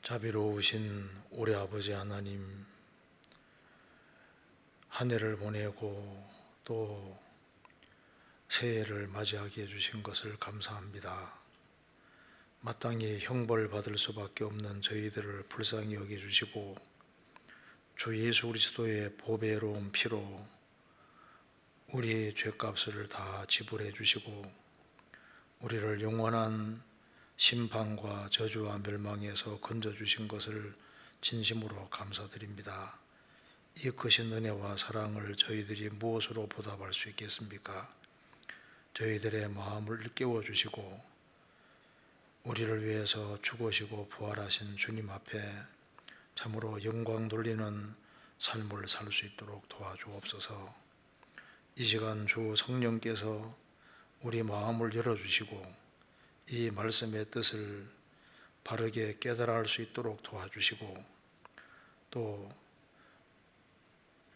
자비로우신 우리 아버지 하나님, 한 해를 보내고 또 새해를 맞이하게 해주신 것을 감사합니다. 마땅히 형벌받을 수밖에 없는 저희들을 불쌍히 여겨주시고 주 예수 그리스도의 보배로운 피로 우리의 죄값을 다 지불해 주시고 우리를 영원한 심판과 저주와 멸망에서 건져주신 것을 진심으로 감사드립니다. 이 크신 은혜와 사랑을 저희들이 무엇으로 보답할 수 있겠습니까? 저희들의 마음을 깨워주시고 우리를 위해서 죽으시고 부활하신 주님 앞에 참으로 영광 돌리는 삶을 살 수 있도록 도와주옵소서. 이 시간 주 성령께서 우리 마음을 열어주시고 이 말씀의 뜻을 바르게 깨달아 할 수 있도록 도와주시고 또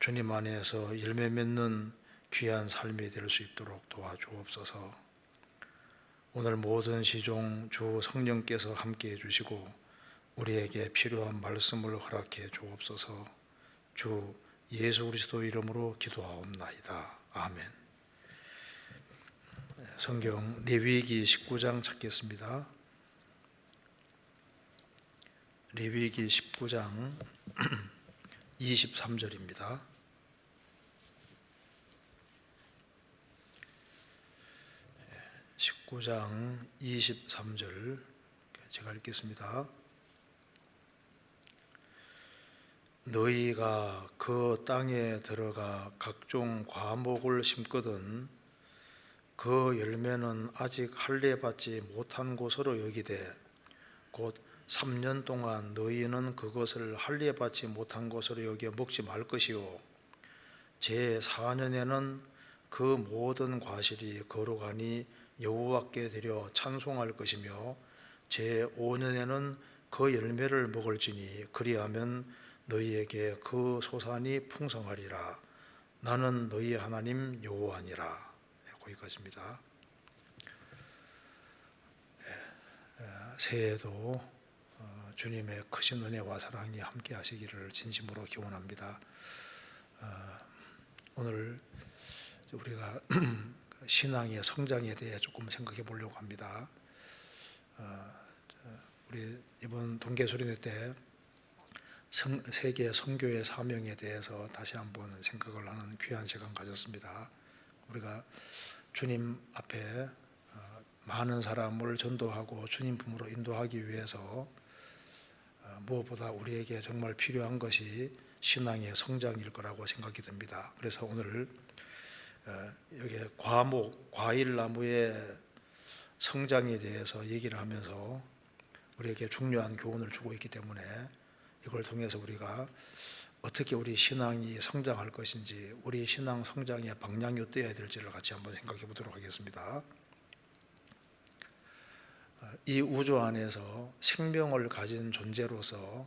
주님 안에서 열매 맺는 귀한 삶이 될 수 있도록 도와주옵소서. 오늘 모든 시종 주 성령께서 함께해 주시고 우리에게 필요한 말씀을 허락해 주옵소서. 주 예수 그리스도 이름으로 기도하옵나이다. 아멘. 성경 레위기 19장 찾겠습니다. 레위기 19장 23절입니다. 19장 23절 제가 읽겠습니다. 너희가 그 땅에 들어가 각종 과목을 심거든 그 열매는 아직 할례 받지 못한 것으로 여기되 곧 3년 동안 너희는 그것을 할례 받지 못한 것으로 여겨 먹지 말 것이요 제4년에는 그 모든 과실이 거룩하니 여호와께 드려 찬송할 것이며 제5년에는 그 열매를 먹을지니 그리하면 너희에게 그 소산이 풍성하리라. 나는 너희 하나님 여호와니라. 거기까지입니다. 새해에도 주님의 크신 은혜와 사랑이 함께 하시기를 진심으로 기원합니다. 오늘 우리가 신앙의 성장에 대해 조금 생각해 보려고 합니다. 우리 이번 동계수련회 때 세계 선교의 사명에 대해서 다시 한번 생각을 하는 귀한 시간 가졌습니다. 우리가 주님 앞에 많은 사람을 전도하고 주님 품으로 인도하기 위해서 무엇보다 우리에게 정말 필요한 것이 신앙의 성장일 거라고 생각이 듭니다. 그래서 오늘 여기 과일나무의 성장에 대해서 얘기를 하면서 우리에게 중요한 교훈을 주고 있기 때문에 이걸 통해서 우리가 어떻게 우리 신앙이 성장할 것인지 우리 신앙 성장의 방향이 어떠해야 될지를 같이 한번 생각해 보도록 하겠습니다. 이 우주 안에서 생명을 가진 존재로서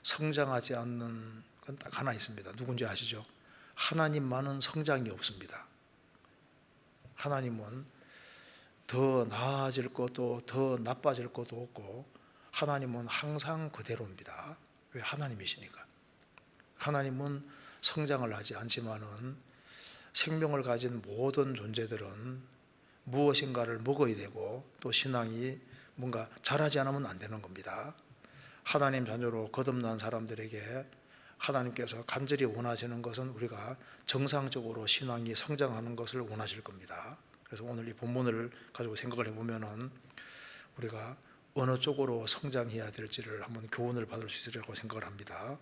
성장하지 않는 건 딱 하나 있습니다. 누군지 아시죠? 하나님만은 성장이 없습니다. 하나님은 더 나아질 것도 더 나빠질 것도 없고 하나님은 항상 그대로입니다. 왜? 하나님이시니까. 하나님은 성장을 하지 않지만은 생명을 가진 모든 존재들은 무엇인가를 먹어야 되고 또 신앙이 뭔가 자라지 않으면 안 되는 겁니다. 하나님 자녀로 거듭난 사람들에게 하나님께서 간절히 원하시는 것은 우리가 정상적으로 신앙이 성장하는 것을 원하실 겁니다. 그래서 오늘 이 본문을 가지고 생각을 해보면은 우리가 어느 쪽으로 성장해야 될지를 한번 교훈을 받을 수 있으리라고 생각을 합니다.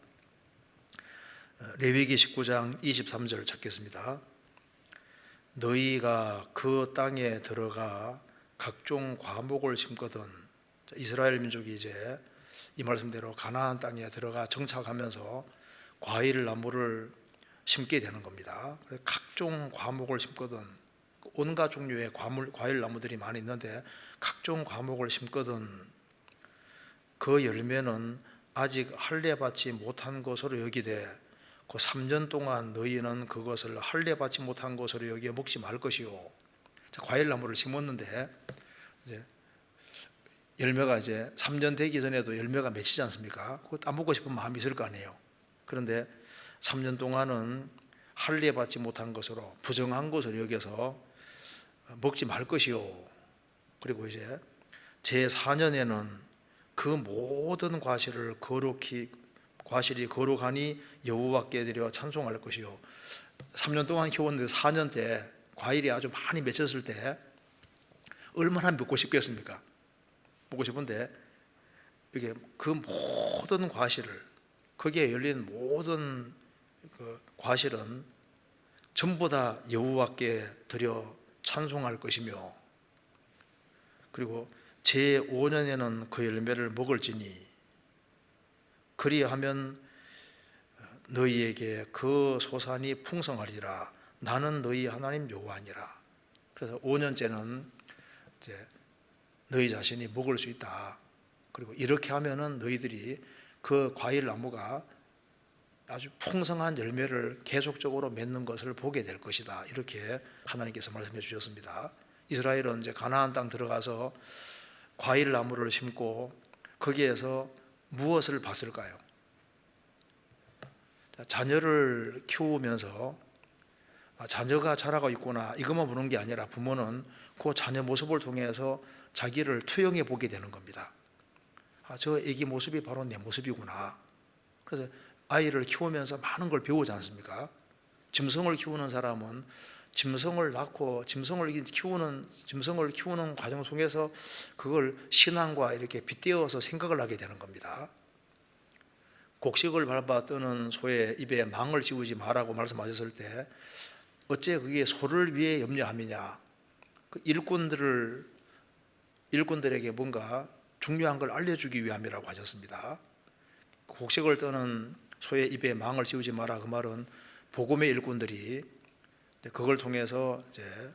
레위기 19장 23절 찾겠습니다. 너희가 그 땅에 들어가 각종 과목을 심거든. 이스라엘 민족이 이제 이 말씀대로 가나안 땅에 들어가 정착하면서 과일 나무를 심게 되는 겁니다. 각종 과목을 심거든. 온갖 종류의 과일 나무들이 많이 있는데 각종 과목을 심거든 그 열매는 아직 할례 받지 못한 것으로 여기되 그 3년 동안 너희는 그것을 할례 받지 못한 것으로 여기에 먹지 말 것이요. 과일 나무를 심었는데 이제 열매가 이제 3년 되기 전에도 열매가 맺히지 않습니까? 그거 따먹고 싶은 마음이 있을 거 아니에요. 그런데 3년 동안은 할례받지 못한 것으로 부정한 것으로 여겨서 먹지 말 것이요. 그리고 이제 제4년에는 그 모든 과실이 거룩하니 여호와께 드려 찬송할 것이요. 3년 동안 키웠는데 4년 때 과일이 아주 많이 맺혔을 때 얼마나 먹고 싶겠습니까? 먹고 싶은데 이게 그 모든 과실을, 거기에 열린 모든 그 과실은 전부 다 여호와께 드려 찬송할 것이며, 그리고 제5년에는 그 열매를 먹을지니 그리하면 너희에게 그 소산이 풍성하리라. 나는 너희 하나님 여호와니라. 그래서 5년째는 이제 너희 자신이 먹을 수 있다. 그리고 이렇게 하면은 너희들이 그 과일 나무가 아주 풍성한 열매를 계속적으로 맺는 것을 보게 될 것이다. 이렇게 하나님께서 말씀해 주셨습니다. 이스라엘은 이제 가나안 땅 들어가서 과일 나무를 심고 거기에서 무엇을 봤을까요? 자녀를 키우면서 자녀가 자라고 있구나 이것만 보는 게 아니라 부모는 그 자녀 모습을 통해서 자기를 투영해 보게 되는 겁니다. 저 애기 모습이 바로 내 모습이구나. 그래서 아이를 키우면서 많은 걸 배우지 않습니까? 짐승을 키우는 사람은 짐승을 낳고 짐승을 키우는 과정 속에서 그걸 신앙과 이렇게 빗대어서 생각을 하게 되는 겁니다. 곡식을 밟아 뜨는 소의 입에 망을 씌우지 마라고 말씀하셨을 때 어째 그게 소를 위해 염려함이냐? 그 일꾼들에게 뭔가 중요한 걸 알려주기 위함이라고 하셨습니다. 곡식을 떠는 소의 입에 망을 씌우지 마라. 그 말은 복음의 일꾼들이 그걸 통해서 이제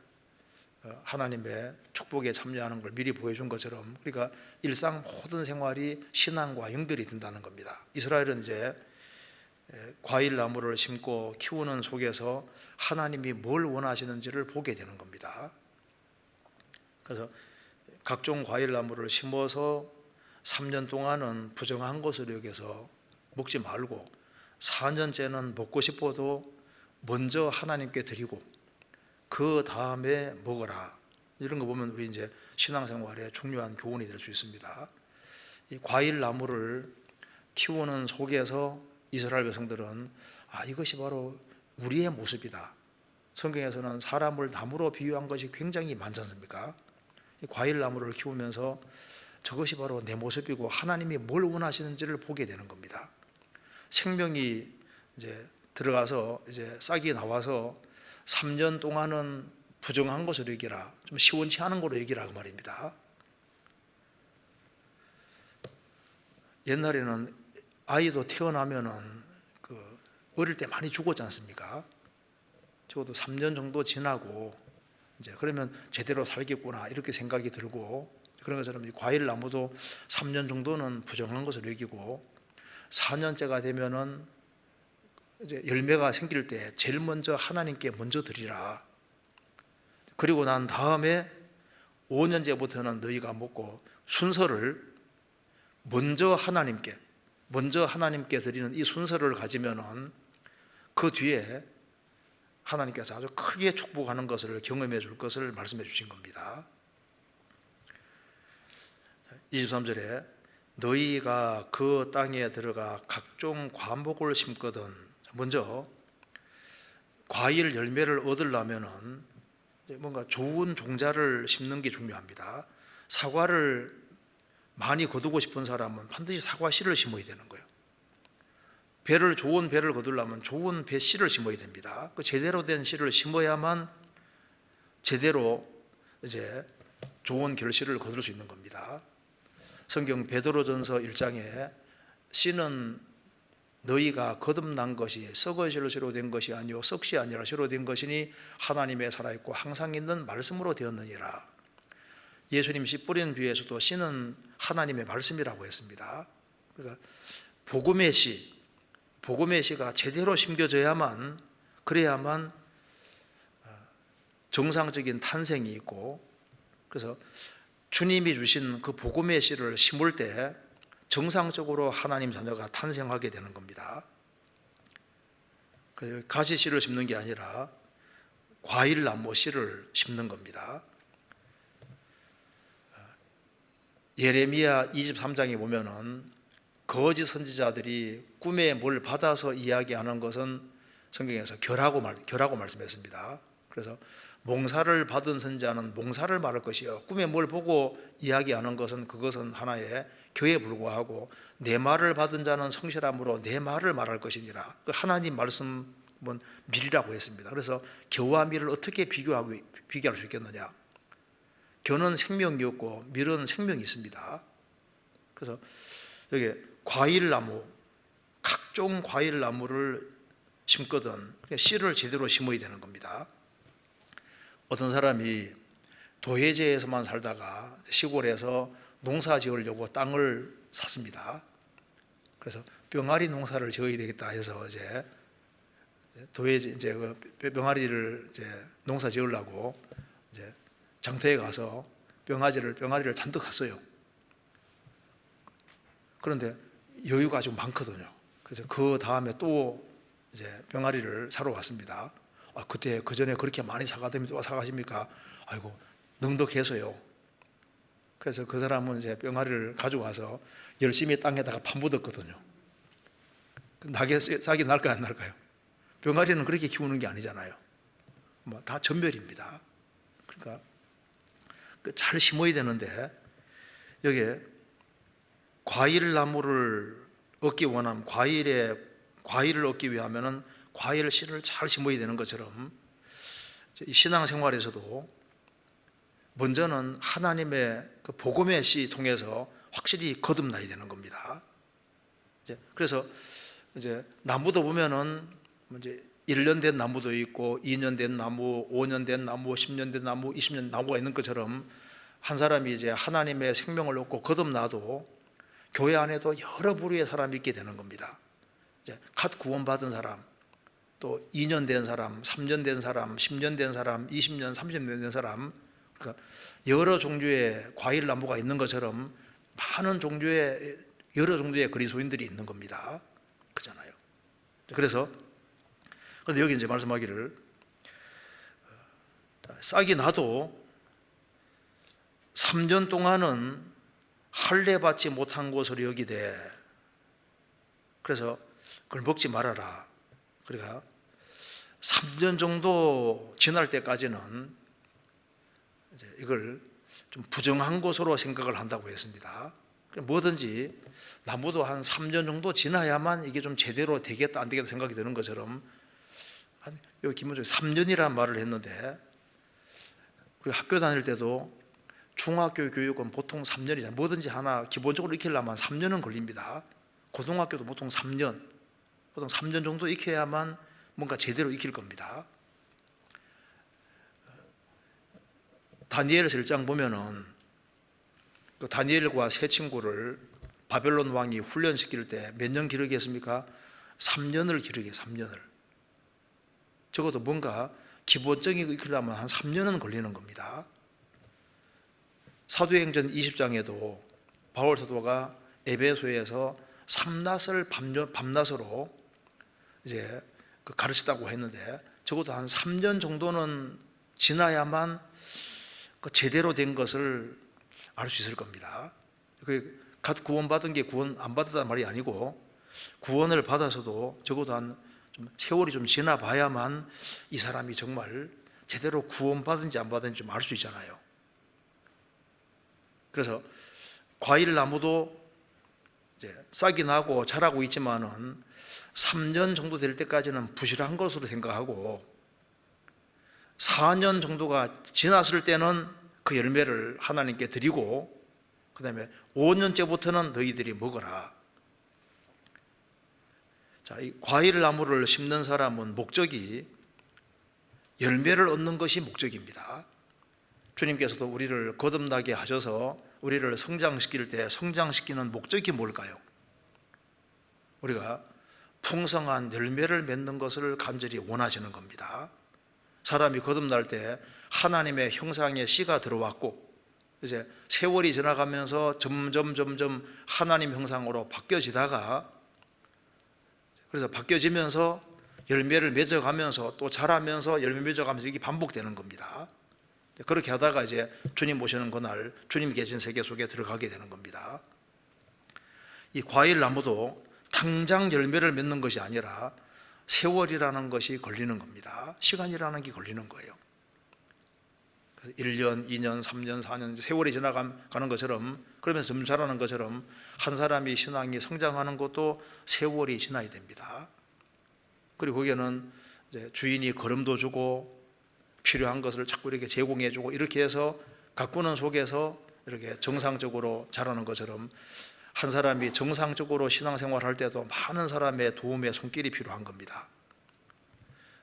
하나님의 축복에 참여하는 걸 미리 보여준 것처럼, 그러니까 일상 모든 생활이 신앙과 연결이 된다는 겁니다. 이스라엘은 이제 과일 나무를 심고 키우는 속에서 하나님이 뭘 원하시는지를 보게 되는 겁니다. 그래서 각종 과일 나무를 심어서 3년 동안은 부정한 것으로 여겨서 먹지 말고 4년째는 먹고 싶어도 먼저 하나님께 드리고 그 다음에 먹어라. 이런 거 보면 우리 이제 신앙생활에 중요한 교훈이 될 수 있습니다. 이 과일 나무를 키우는 속에서 이스라엘 백성들은 이것이 바로 우리의 모습이다. 성경에서는 사람을 나무로 비유한 것이 굉장히 많지 않습니까? 이 과일 나무를 키우면서 저것이 바로 내 모습이고 하나님이 뭘 원하시는지를 보게 되는 겁니다. 생명이 이제 들어가서 이제 싹이 나와서 3년 동안은 부정한 것으로 여기라, 좀 시원치 않은 걸로 여기라 그 말입니다. 옛날에는 아이도 태어나면은 그 어릴 때 많이 죽었지 않습니까? 적어도 3년 정도 지나고 이제 그러면 제대로 살겠구나 이렇게 생각이 들고, 그런 것처럼 이 과일 나무도 3년 정도는 부정한 것으로 여기고 4년째가 되면은 이제 열매가 생길 때 제일 먼저 하나님께 먼저 드리라. 그리고 난 다음에 5년째부터는 너희가 먹고 순서를 먼저 하나님께 드리는 이 순서를 가지면은 그 뒤에 하나님께서 아주 크게 축복하는 것을 경험해 줄 것을 말씀해 주신 겁니다. 23절에 너희가 그 땅에 들어가 각종 과목을 심거든. 먼저 과일 열매를 얻으려면은 뭔가 좋은 종자를 심는 게 중요합니다. 사과를 많이 거두고 싶은 사람은 반드시 사과 씨를 심어야 되는 거예요. 좋은 배를 거두려면 좋은 배 씨를 심어야 됩니다. 그 제대로 된 씨를 심어야만 제대로 이제 좋은 결실을 거둘 수 있는 겁니다. 성경 베드로전서 1장에 씨는 너희가 거듭난 것이 썩은 씨로 된 것이 아니요 썩이 아니라 씨로 된 것이니 하나님의 살아있고 항상 있는 말씀으로 되었느니라. 예수님 씨 뿌리는 뒤에서도 씨는 하나님의 말씀이라고 했습니다. 그러니까 복음의 씨가 제대로 심겨져야만, 그래야만 정상적인 탄생이 있고, 그래서 주님이 주신 그 복음의 씨를 심을 때 정상적으로 하나님 자녀가 탄생하게 되는 겁니다. 가지 씨를 심는 게 아니라 과일나무 씨를 심는 겁니다. 예레미야 23장에 보면은 거짓 선지자들이 꿈에 뭘 받아서 이야기하는 것은 성경에서 결하고 말씀했습니다. 그래서 몽사를 받은 선지자는 몽사를 말할 것이요, 꿈에 뭘 보고 이야기하는 것은 그것은 하나의 교에 불과하고, 내 말을 받은 자는 성실함으로 내 말을 말할 것이니라. 그 하나님 말씀은 밀이라고 했습니다. 그래서 겨와 밀을 어떻게 비교할 수 있겠느냐? 겨는 생명이 없고 밀은 생명이 있습니다. 그래서 여기 과일나무, 각종 과일나무를 심거든 씨를 제대로 심어야 되는 겁니다. 어떤 사람이 도예지에서만 살다가 시골에서 농사 지으려고 땅을 샀습니다. 그래서 병아리 농사를 지어야 되겠다 해서 이제 도예지 그 병아리를 농사 지으려고 이제 장터에 가서 병아리를 잔뜩 샀어요. 그런데 여유가 좀 많거든요. 그래서 그 다음에 또 이제 병아리를 사러 왔습니다. 그때 그 전에 그렇게 많이 사가더니 또 사가십니까? 아이고, 넉넉해서요. 그래서 그 사람은 이제 병아리를 가져와서 열심히 땅에다가 파묻었거든요. 싹이 날까요, 안 날까요? 병아리는 그렇게 키우는 게 아니잖아요. 다 전멸입니다. 그러니까 잘 심어야 되는데, 여기에 과일나무를 얻기 원하면 과일을 얻기 위하면은 과일 씨를 잘 심어야 되는 것처럼, 신앙생활에서도 먼저는 하나님의 그 복음의 씨 통해서 확실히 거듭나야 되는 겁니다. 그래서 이제 나무도 보면은 이제 1년 된 나무도 있고 2년 된 나무, 5년 된 나무, 10년 된 나무, 20년 나무가 있는 것처럼, 한 사람이 이제 하나님의 생명을 얻고 거듭나도 교회 안에도 여러 부류의 사람이 있게 되는 겁니다. 이제 갓 구원받은 사람, 또 2년 된 사람, 3년 된 사람, 10년 된 사람, 20년, 30년 된 사람, 그러니까 여러 종류의 과일 나무가 있는 것처럼 많은 종류의 여러 종류의 그리스도인들이 있는 겁니다. 그렇잖아요. 그래서 그런데 여기 이제 말씀하기를, 싹이 나도 3년 동안은 할례 받지 못한 것으로 여기되, 그래서 그걸 먹지 말아라. 그러니까 3년 정도 지날 때까지는 이제 이걸 좀 부정한 것으로 생각을 한다고 했습니다. 뭐든지 나무도 한 3년 정도 지나야만 이게 좀 제대로 되겠다 안 되겠다 생각이 드는 것처럼, 여기 기본적으로 3년이라는 말을 했는데, 우리 학교 다닐 때도 중학교 교육은 보통 3년이잖아요. 뭐든지 하나 기본적으로 익히려면 3년은 걸립니다. 고등학교도 보통 3년 정도 익혀야만 뭔가 제대로 익힐 겁니다. 다니엘서 1장 보면은 그 다니엘과 세 친구를 바벨론 왕이 훈련시킬 때 몇 년 기르게 했습니까? 3년을 기르게, 3년을. 적어도 뭔가 기본적인 거 익히려면 한 3년은 걸리는 겁니다. 사도행전 20장에도 바울 사도가 에베소에서 삼낫을 밤낮으로 이제 가르치다고 했는데, 적어도 한 3년 정도는 지나야만 그 제대로 된 것을 알 수 있을 겁니다. 갓 구원받은 게 구원 안 받았다는 말이 아니고, 구원을 받아서도 적어도 한 좀 세월이 좀 지나 봐야만 이 사람이 정말 제대로 구원받은지 안 받은지 좀 알 수 있잖아요. 그래서 과일 나무도 이제 싹이 나고 자라고 있지만은 3년 정도 될 때까지는 부실한 것으로 생각하고, 4년 정도가 지났을 때는 그 열매를 하나님께 드리고, 그 다음에 5년째부터는 너희들이 먹어라. 자, 이 과일 나무를 심는 사람은 목적이 열매를 얻는 것이 목적입니다. 주님께서도 우리를 거듭나게 하셔서 우리를 성장시킬 때 성장시키는 목적이 뭘까요? 우리가 풍성한 열매를 맺는 것을 간절히 원하시는 겁니다. 사람이 거듭날 때 하나님의 형상의 씨가 들어왔고, 이제 세월이 지나가면서 점점 하나님 형상으로 바뀌어지다가, 그래서 바뀌어지면서 열매를 맺어가면서 또 자라면서 열매 맺어가면서 이게 반복되는 겁니다. 그렇게 하다가 이제 주님 오시는 그날 주님 계신 세계 속에 들어가게 되는 겁니다. 이 과일 나무도 당장 열매를 맺는 것이 아니라 세월이라는 것이 걸리는 겁니다. 시간이라는 게 걸리는 거예요. 그래서 1년, 2년, 3년, 4년 세월이 지나가는 것처럼, 그러면서 점점 자라는 것처럼 한 사람이 신앙이 성장하는 것도 세월이 지나야 됩니다. 그리고 거기에는 이제 주인이 거름도 주고 필요한 것을 자꾸 이렇게 제공해 주고 이렇게 해서 가꾸는 속에서 이렇게 정상적으로 자라는 것처럼 한 사람이 정상적으로 신앙생활을 할 때도 많은 사람의 도움의 손길이 필요한 겁니다.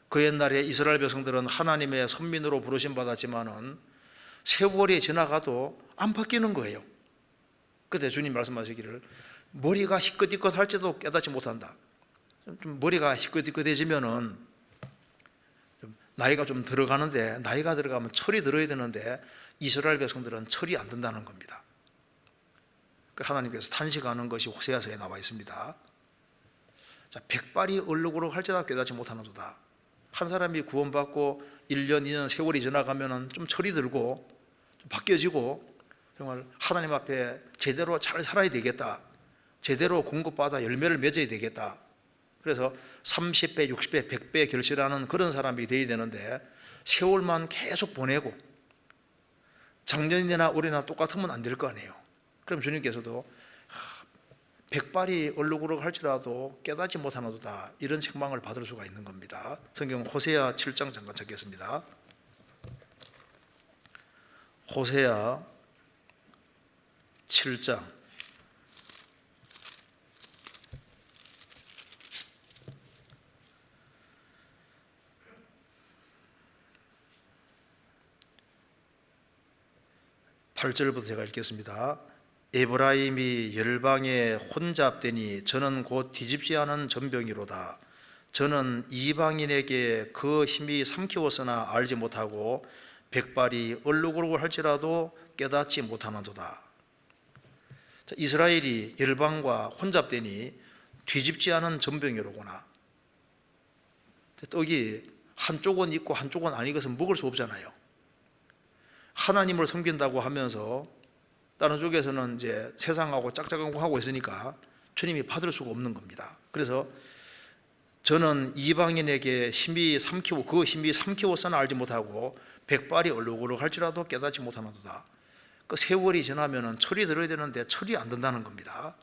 그 옛날에 이스라엘 백성들은 하나님의 선민으로 부르심 받았지만은 세월이 지나가도 안 바뀌는 거예요. 그때 주님 말씀하시기를 머리가 희끗희끗 할지도 깨닫지 못한다. 좀 머리가 희끗희끗해지면은 나이가 좀 들어가는데, 나이가 들어가면 철이 들어야 되는데 이스라엘 백성들은 철이 안 든다는 겁니다. 하나님께서 탄식하는 것이 호세아서에 나와 있습니다. 자, 백발이 얼룩으로 할지라도 깨닫지 못하는도다. 한 사람이 구원받고 1년, 2년 세월이 지나가면 좀 철이 들고 좀 바뀌어지고 정말 하나님 앞에 제대로 잘 살아야 되겠다, 제대로 공급받아 열매를 맺어야 되겠다, 그래서 30배, 60배, 100배 결실하는 그런 사람이 되어야 되는데 세월만 계속 보내고 작년이나 올해나 똑같으면 안 될 거 아니에요. 그럼 주님께서도 백발이 얼룩으로 할지라도 깨닫지 못하노도다, 이런 책망을 받을 수가 있는 겁니다. 성경 호세아 7장 잠깐 찾겠습니다. 호세아 7장 8절부터 제가 읽겠습니다. 에브라임이 열방에 혼잡되니 저는 곧 뒤집지 않은 전병이로다. 저는 이방인에게 그 힘이 삼키웠으나 알지 못하고 백발이 얼룩으로 할지라도 깨닫지 못하는도다. 이스라엘이 열방과 혼잡되니 뒤집지 않은 전병이로구나. 떡이 한쪽은 있고 한쪽은 아닌 것은 먹을 수 없잖아요. 하나님을 섬긴다고 하면서 다른 쪽에서는 이제 세상하고 짝짝하고 하고 있으니까 주님이 받을 수가 없는 겁니다. 그래서 저는 이방인에게 힘이 삼키고 그 힘이 삼키워서는 알지 못하고 백발이 얼룩으로 할지라도 깨닫지 못하는도다. 그 세월이 지나면은 철이 들어야 되는데 철이 안 든다는 겁니다.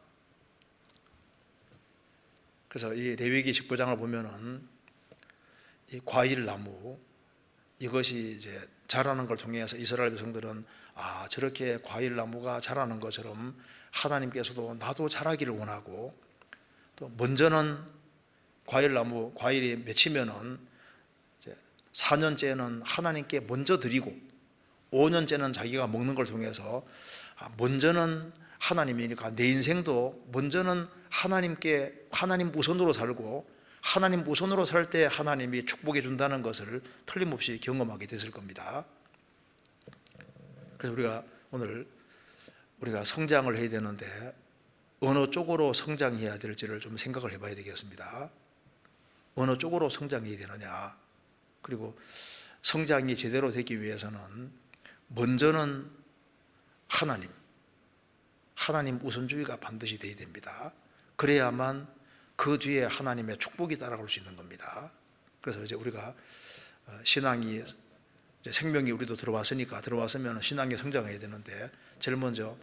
그래서 이 레위기 19장을 보면은 이 과일 나무, 이것이 이제 자라는 걸 통해서 이스라엘 백성들은 저렇게 과일 나무가 자라는 것처럼 하나님께서도 나도 자라기를 원하고, 또 먼저는 과일 나무 과일이 맺히면은 4년째는 하나님께 먼저 드리고 5년째는 자기가 먹는 걸 통해서 먼저는 하나님이니까 내 인생도 먼저는 하나님께, 하나님 우선으로 살고 하나님 우선으로 살 때 하나님이 축복해 준다는 것을 틀림없이 경험하게 됐을 겁니다. 그래서 우리가 오늘 성장을 해야 되는데 어느 쪽으로 성장해야 될지를 좀 생각을 해봐야 되겠습니다. 어느 쪽으로 성장해야 되느냐, 그리고 성장이 제대로 되기 위해서는 먼저는 하나님 우선주의가 반드시 되어야 됩니다. 그래야만 그 뒤에 하나님의 축복이 따라올 수 있는 겁니다. 그래서 이제 우리가 신앙이 이제 생명이 우리도 들어왔으면 신앙이 성장해야 되는데 제일 먼저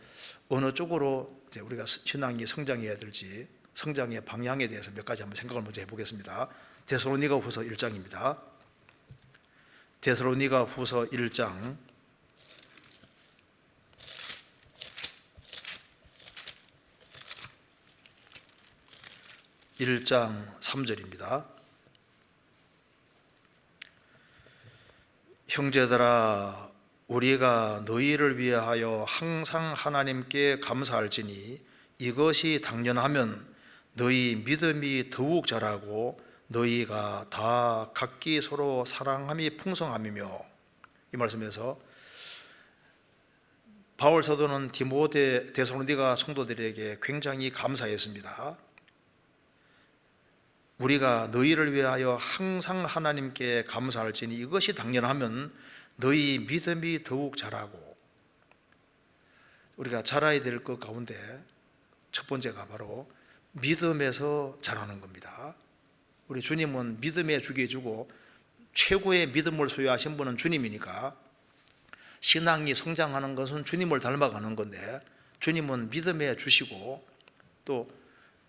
어느 쪽으로 이제 우리가 신앙이 성장해야 될지 성장의 방향에 대해서 몇 가지 한번 생각을 먼저 해보겠습니다. 데살로니가후서 1장입니다. 데살로니가후서 1장 1장 3절입니다. 형제들아, 우리가 너희를 위하여 항상 하나님께 감사할지니 이것이 당연하면 너희 믿음이 더욱 자라고 너희가 다 각기 서로 사랑함이 풍성함이며, 이 말씀에서 바울 사도는 디모데 데살로니가 성도들에게 굉장히 감사했습니다. 우리가 너희를 위하여 항상 하나님께 감사할지니 이것이 당연하면 너희 믿음이 더욱 자라고. 우리가 자라야 될 것 가운데 첫 번째가 바로 믿음에서 자라는 겁니다. 우리 주님은 믿음의 주기주고 최고의 믿음을 소유하신 분은 주님이니까 신앙이 성장하는 것은 주님을 닮아가는 건데, 주님은 믿음의 주시고 또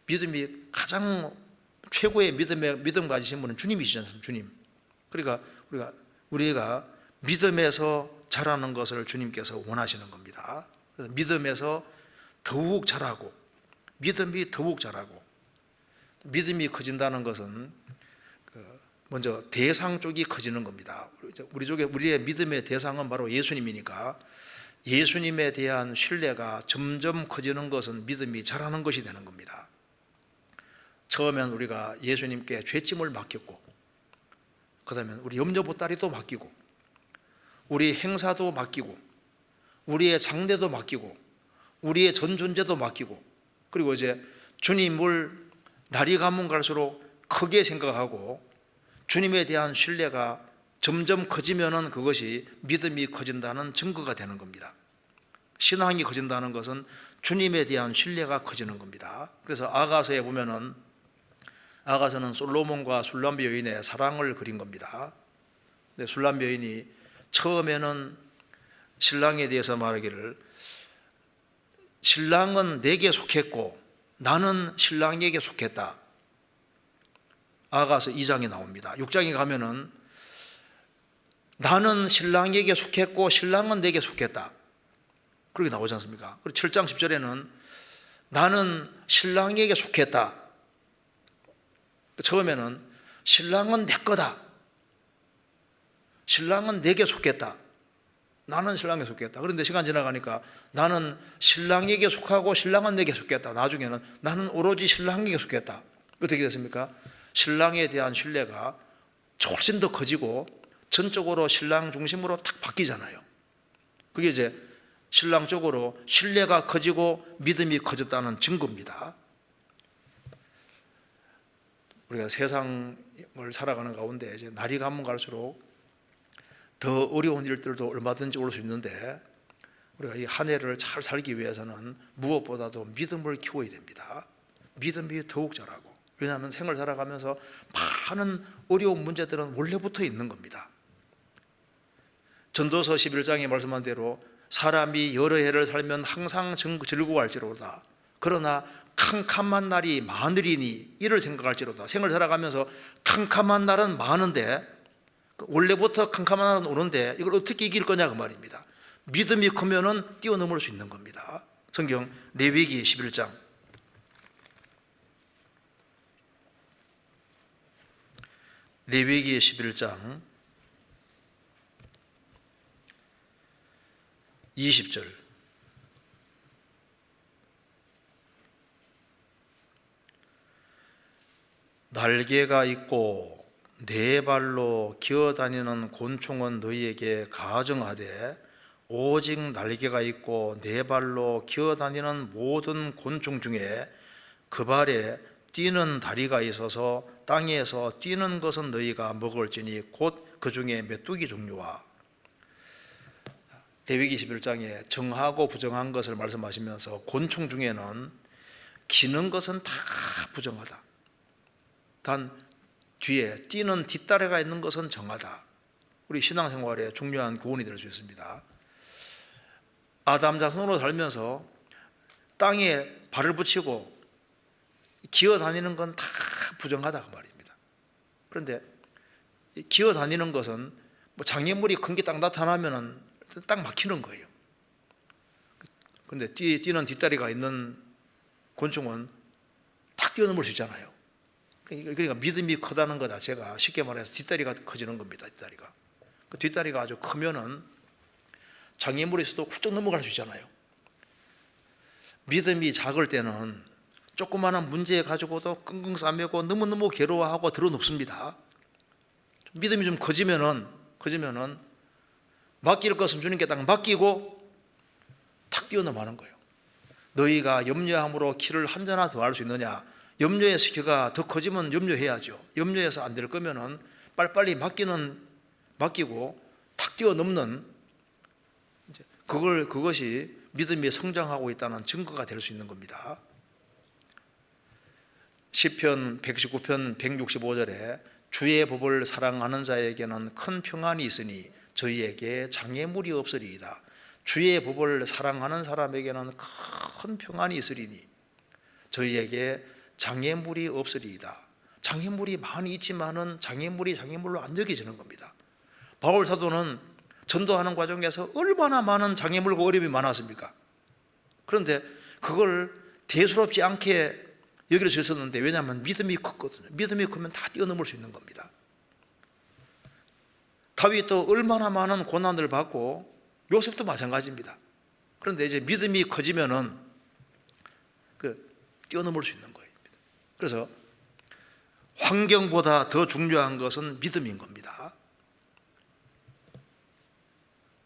믿음이 가장 최고의 믿음 가지신 분은 주님이시지 않습니까? 주님. 그러니까 우리가 믿음에서 자라는 것을 주님께서 원하시는 겁니다. 그래서 믿음에서 더욱 자라고, 믿음이 더욱 자라고. 믿음이 커진다는 것은 먼저 대상 쪽이 커지는 겁니다. 우리의 믿음의 대상은 바로 예수님이니까 예수님에 대한 신뢰가 점점 커지는 것은 믿음이 자라는 것이 되는 겁니다. 처음엔 우리가 예수님께 죄짐을 맡겼고, 그 다음에 우리 염려보따리도 맡기고, 우리 행사도 맡기고, 우리의 장래도 맡기고, 우리의 전 존재도 맡기고, 그리고 이제 주님을 날이 가면 갈수록 크게 생각하고 주님에 대한 신뢰가 점점 커지면은 그것이 믿음이 커진다는 증거가 되는 겁니다. 신앙이 커진다는 것은 주님에 대한 신뢰가 커지는 겁니다. 그래서 아가서에 보면은, 아가서는 솔로몬과 술람 여인의 사랑을 그린 겁니다. 근데 술람 여인이 처음에는 신랑에 대해서 말하기를, 신랑은 내게 속했고 나는 신랑에게 속했다. 아가서 2장에 나옵니다. 6장에 가면은 나는 신랑에게 속했고 신랑은 내게 속했다, 그렇게 나오지 않습니까? 그리고 7장 10절에는 나는 신랑에게 속했다. 처음에는 신랑은 내 거다, 신랑은 내게 속했다, 나는 신랑에게 속했다. 그런데 시간 지나가니까 나는 신랑에게 속하고 신랑은 내게 속했다. 나중에는 나는 오로지 신랑에게 속했다. 어떻게 됐습니까? 신랑에 대한 신뢰가 훨씬 더 커지고 전적으로 신랑 중심으로 탁 바뀌잖아요. 그게 이제 신랑 쪽으로 신뢰가 커지고 믿음이 커졌다는 증거입니다. 우리가 세상을 살아가는 가운데 이제 날이 가면 갈수록 더 어려운 일들도 얼마든지 올 수 있는데, 우리가 이 한 해를 잘 살기 위해서는 무엇보다도 믿음을 키워야 됩니다. 믿음이 더욱 자라고. 왜냐하면 생을 살아가면서 많은 어려운 문제들은 원래부터 있는 겁니다. 전도서 11장에 말씀한 대로 사람이 여러 해를 살면 항상 즐거워할지로다. 그러나 캄캄한 날이 많으리니 이를 생각할지로다. 생을 살아가면서 캄캄한 날은 많은데, 원래부터 캄캄한 날은 오는데 이걸 어떻게 이길 거냐 그 말입니다. 믿음이 크면은 뛰어넘을 수 있는 겁니다. 성경 레위기 11장 레위기 11장 20절. 날개가 있고 네 발로 기어다니는 곤충은 너희에게 가증하되, 오직 날개가 있고 네 발로 기어다니는 모든 곤충 중에 그 발에 뛰는 다리가 있어서 땅에서 뛰는 것은 너희가 먹을지니 곧 그 중에 메뚜기 종류와. 레위기 11장에 정하고 부정한 것을 말씀하시면서 곤충 중에는 기는 것은 다 부정하다, 단 뒤에 뛰는 뒷다리가 있는 것은 정하다. 우리 신앙생활에 중요한 교훈이 될 수 있습니다. 아담 자손으로 살면서 땅에 발을 붙이고 기어다니는 건 다 부정하다 그 말입니다. 그런데 기어다니는 것은 뭐 장애물이 큰 게 딱 나타나면은 딱 막히는 거예요. 그런데 뛰는 뒷다리가 있는 곤충은 탁 뛰어넘을 수 있잖아요. 그러니까 믿음이 크다는 것 자체가 쉽게 말해서 뒷다리가 커지는 겁니다. 뒷다리가. 그 뒷다리가 아주 크면은 장애물이 있어도 훌쩍 넘어갈 수 있잖아요. 믿음이 작을 때는 조그마한 문제 가지고도 끙끙 싸매고 너무너무 괴로워하고 드러눕습니다. 믿음이 좀 커지면은 맡길 것은 주님께 딱 맡기고 탁 뛰어넘어가는 거예요. 너희가 염려함으로 키를 한 자나 더할 수 있느냐? 염려해서 키가 더 커지면 염려해야죠. 염려해서 안 될 거면은 빨리빨리 맡기고 탁 뛰어넘는, 그것이 믿음이 성장하고 있다는 증거가 될 수 있는 겁니다. 시편 119편 165절에 주의 법을 사랑하는 자에게는 큰 평안이 있으니 저희에게 장애물이 없으리이다. 주의 법을 사랑하는 사람에게는 큰 평안이 있으리니 저희에게 장애물이 없으리이다. 장애물이 많이 있지만은 장애물로 안 여겨지는 겁니다. 바울 사도는 전도하는 과정에서 얼마나 많은 장애물과 어려움이 많았습니까? 그런데 그걸 대수롭지 않게 여길 수 있었는데, 왜냐하면 믿음이 컸거든요. 믿음이 크면 다 뛰어넘을 수 있는 겁니다. 다윗도 얼마나 많은 고난을 받고, 요셉도 마찬가지입니다. 그런데 이제 믿음이 커지면은 뛰어넘을 수 있는 거예요. 그래서 환경보다 더 중요한 것은 믿음인 겁니다.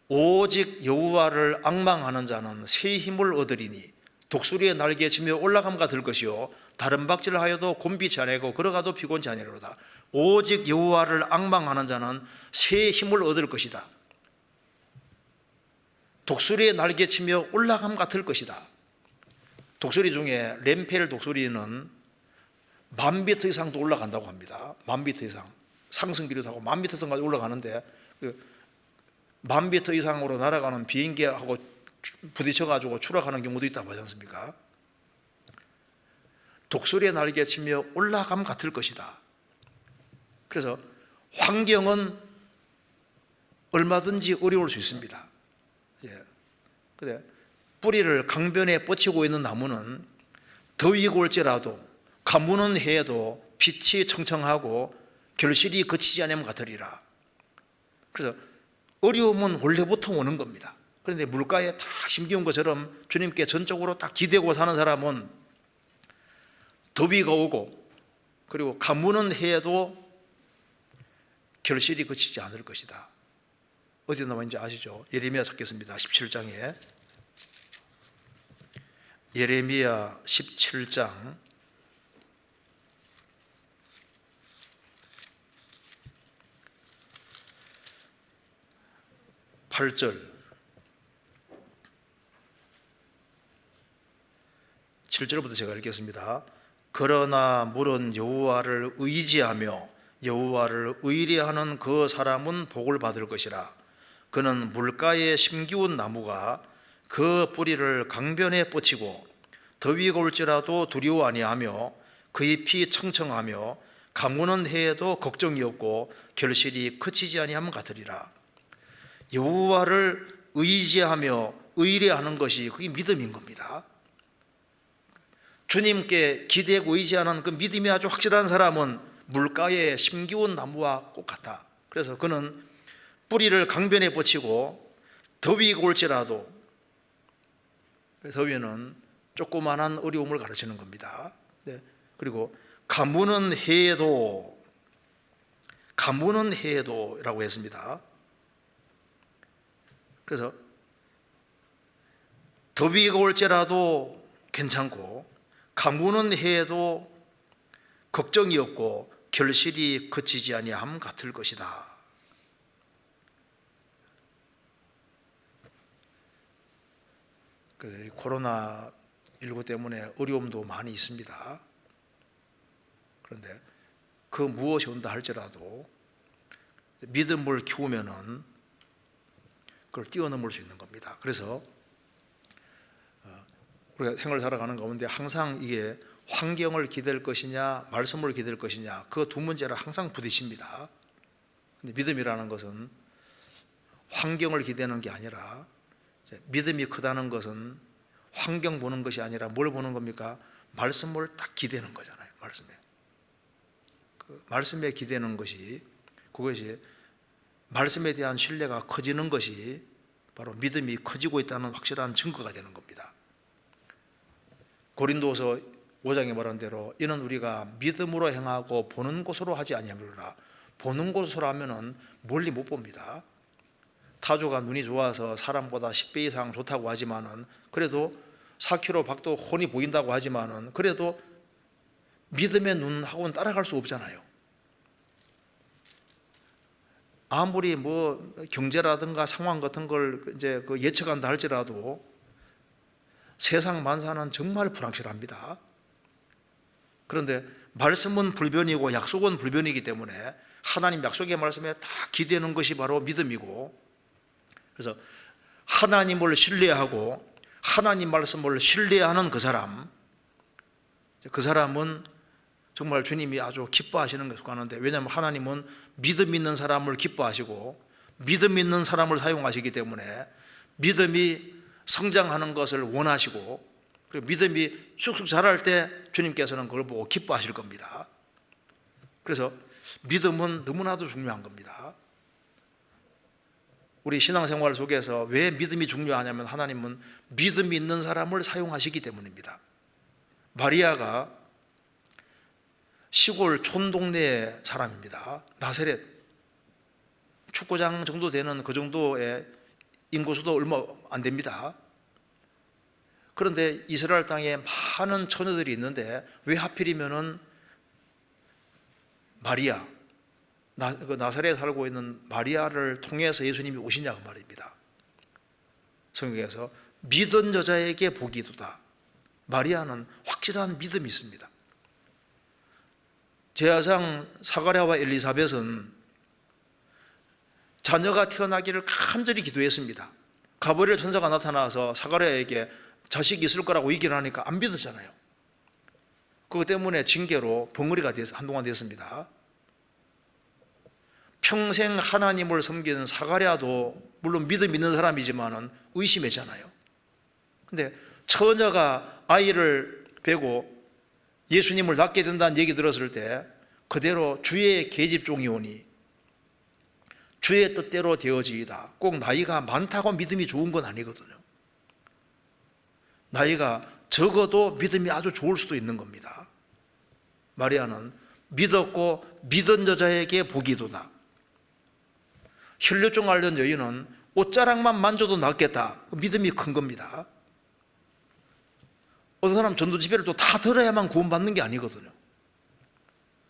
오직 여호와를 앙망하는 자는 새 힘을 얻으리니 독수리의 날개에 치며 올라감과 들 것이요 다른 박질하여도 곤비치 아니하고 걸어가도 피곤치 아니하리로다. 오직 여호와를 앙망하는 자는 새 힘을 얻을 것이다. 독수리의 날개에 치며 올라감 같을 것이다. 독수리 중에 램펠 독수리는 10,000m 이상도 올라간다고 합니다. 10,000m 이상, 상승기류도 하고 10,000m 이상까지 올라가는데, 10,000m 이상으로 날아가는 비행기하고 부딪혀가지고 추락하는 경우도 있다고 하지 않습니까? 독수리의 날개에 치며 올라감 같을 것이다. 그래서 환경은 얼마든지 어려울 수 있습니다. 근데 뿌리를 강변에 뻗치고 있는 나무는 더위가 올지라도 가무는 해에도 빛이 청청하고 결실이 그치지 않으면 같으리라. 그래서 어려움은 원래부터 오는 겁니다. 그런데 물가에 다 심기운 것처럼 주님께 전적으로 딱 기대고 사는 사람은 더위가 오고 그리고 가무는 해에도 결실이 그치지 않을 것이다. 어디 나와있는지 아시죠? 예레미야 찾겠습니다. 17장에 예레미야 17장 8절 7절부터 제가 읽겠습니다. 그러나 물은 여호와를 의지하며 여호와를 의뢰하는 그 사람은 복을 받을 것이라. 그는 물가에 심기운 나무가 그 뿌리를 강변에 뻗치고 더위가 올지라도 두려워 아니하며 그 잎이 청청하며 가무는 해에도 걱정이 없고 결실이 그치지 아니하면 같으리라. 여호와를 의지하며 의뢰하는 것이 그게 믿음인 겁니다. 주님께 기대고 의지하는 그 믿음이 아주 확실한 사람은 물가에 심기운 나무와 똑같다. 그래서 그는 뿌리를 강변에 뻗치고 더위가 올지라도, 더위는 조그만한 어려움을 가르치는 겁니다. 네. 그리고 가무는 해에도 라고 했습니다. 그래서 더위가 올지라도 괜찮고 가무는 해에도 걱정이 없고 결실이 그치지 아니함 같을 것이다. 그래서 코로나19 때문에 어려움도 많이 있습니다. 그런데 그 무엇이 온다 할지라도 믿음을 키우면은 그걸 뛰어넘을 수 있는 겁니다. 그래서 우리가 생활을 살아가는 가운데 항상 이게 환경을 기댈 것이냐 말씀을 기댈 것이냐 그 두 문제를 항상 부딪힙니다. 근데 믿음이라는 것은 환경을 기대는 게 아니라, 믿음이 크다는 것은 환경 보는 것이 아니라 뭘 보는 겁니까? 말씀을 딱 기대는 거잖아요. 말씀에 기대는 것이, 그것이 말씀에 대한 신뢰가 커지는 것이 바로 믿음이 커지고 있다는 확실한 증거가 되는 겁니다. 고린도서 5장에 말한 대로 이는 우리가 믿음으로 행하고 보는 곳으로 하지 아니하리라. 보는 곳으로 하면은 멀리 못 봅니다. 타조가 눈이 좋아서 사람보다 10배 이상 좋다고 하지만은, 그래도 4km 밖도 훤히 보인다고 하지만은, 그래도 믿음의 눈하고는 따라갈 수 없잖아요. 아무리 뭐 경제라든가 상황 같은 걸 이제 그 예측한다 할지라도 세상 만사는 정말 불확실합니다. 그런데 말씀은 불변이고 약속은 불변이기 때문에 하나님 약속의 말씀에 다 기대는 것이 바로 믿음이고, 그래서 하나님을 신뢰하고 하나님 말씀을 신뢰하는 그 사람은 정말 주님이 아주 기뻐하시는 것을 가는데, 왜냐하면 하나님은 믿음 있는 사람을 기뻐하시고 믿음 있는 사람을 사용하시기 때문에 믿음이 성장하는 것을 원하시고, 그리고 믿음이 쑥쑥 자랄 때 주님께서는 그걸 보고 기뻐하실 겁니다. 그래서 믿음은 너무나도 중요한 겁니다. 우리 신앙생활 속에서 왜 믿음이 중요하냐면 하나님은 믿음이 있는 사람을 사용하시기 때문입니다. 마리아가 시골 촌동네 사람입니다. 나사렛, 축구장 정도 되는 그 정도의 인구수도 얼마 안 됩니다. 그런데 이스라엘 땅에 많은 처녀들이 있는데 왜 하필이면은 마리아, 나사렛에 살고 있는 마리아를 통해서 예수님이 오시냐고 말입니다. 성경에서 믿은 여자에게 복이 있도다. 마리아는 확실한 믿음이 있습니다. 제사장 사가랴와 엘리사벳은 자녀가 태어나기를 간절히 기도했습니다. 가브리엘 천사가 나타나서 사가랴에게 자식이 있을 거라고 얘기를 하니까 안 믿었잖아요. 그것 때문에 징계로 벙어리가 한동안 됐습니다. 평생 하나님을 섬기는 사가랴도 물론 믿음 있는 사람이지만은 의심했잖아요. 근데 처녀가 아이를 베고 예수님을 낳게 된다는 얘기 들었을 때 그대로 주의 계집종이 오니 주의 뜻대로 되어지이다. 꼭 나이가 많다고 믿음이 좋은 건 아니거든요. 나이가 적어도 믿음이 아주 좋을 수도 있는 겁니다. 마리아는 믿었고 믿은 여자에게 복이도다. 혈류증 앓는 여인은 옷자락만 만져도 낫겠다. 믿음이 큰 겁니다. 어떤 사람 전도 지배를 또 다 들어야만 구원받는 게 아니거든요.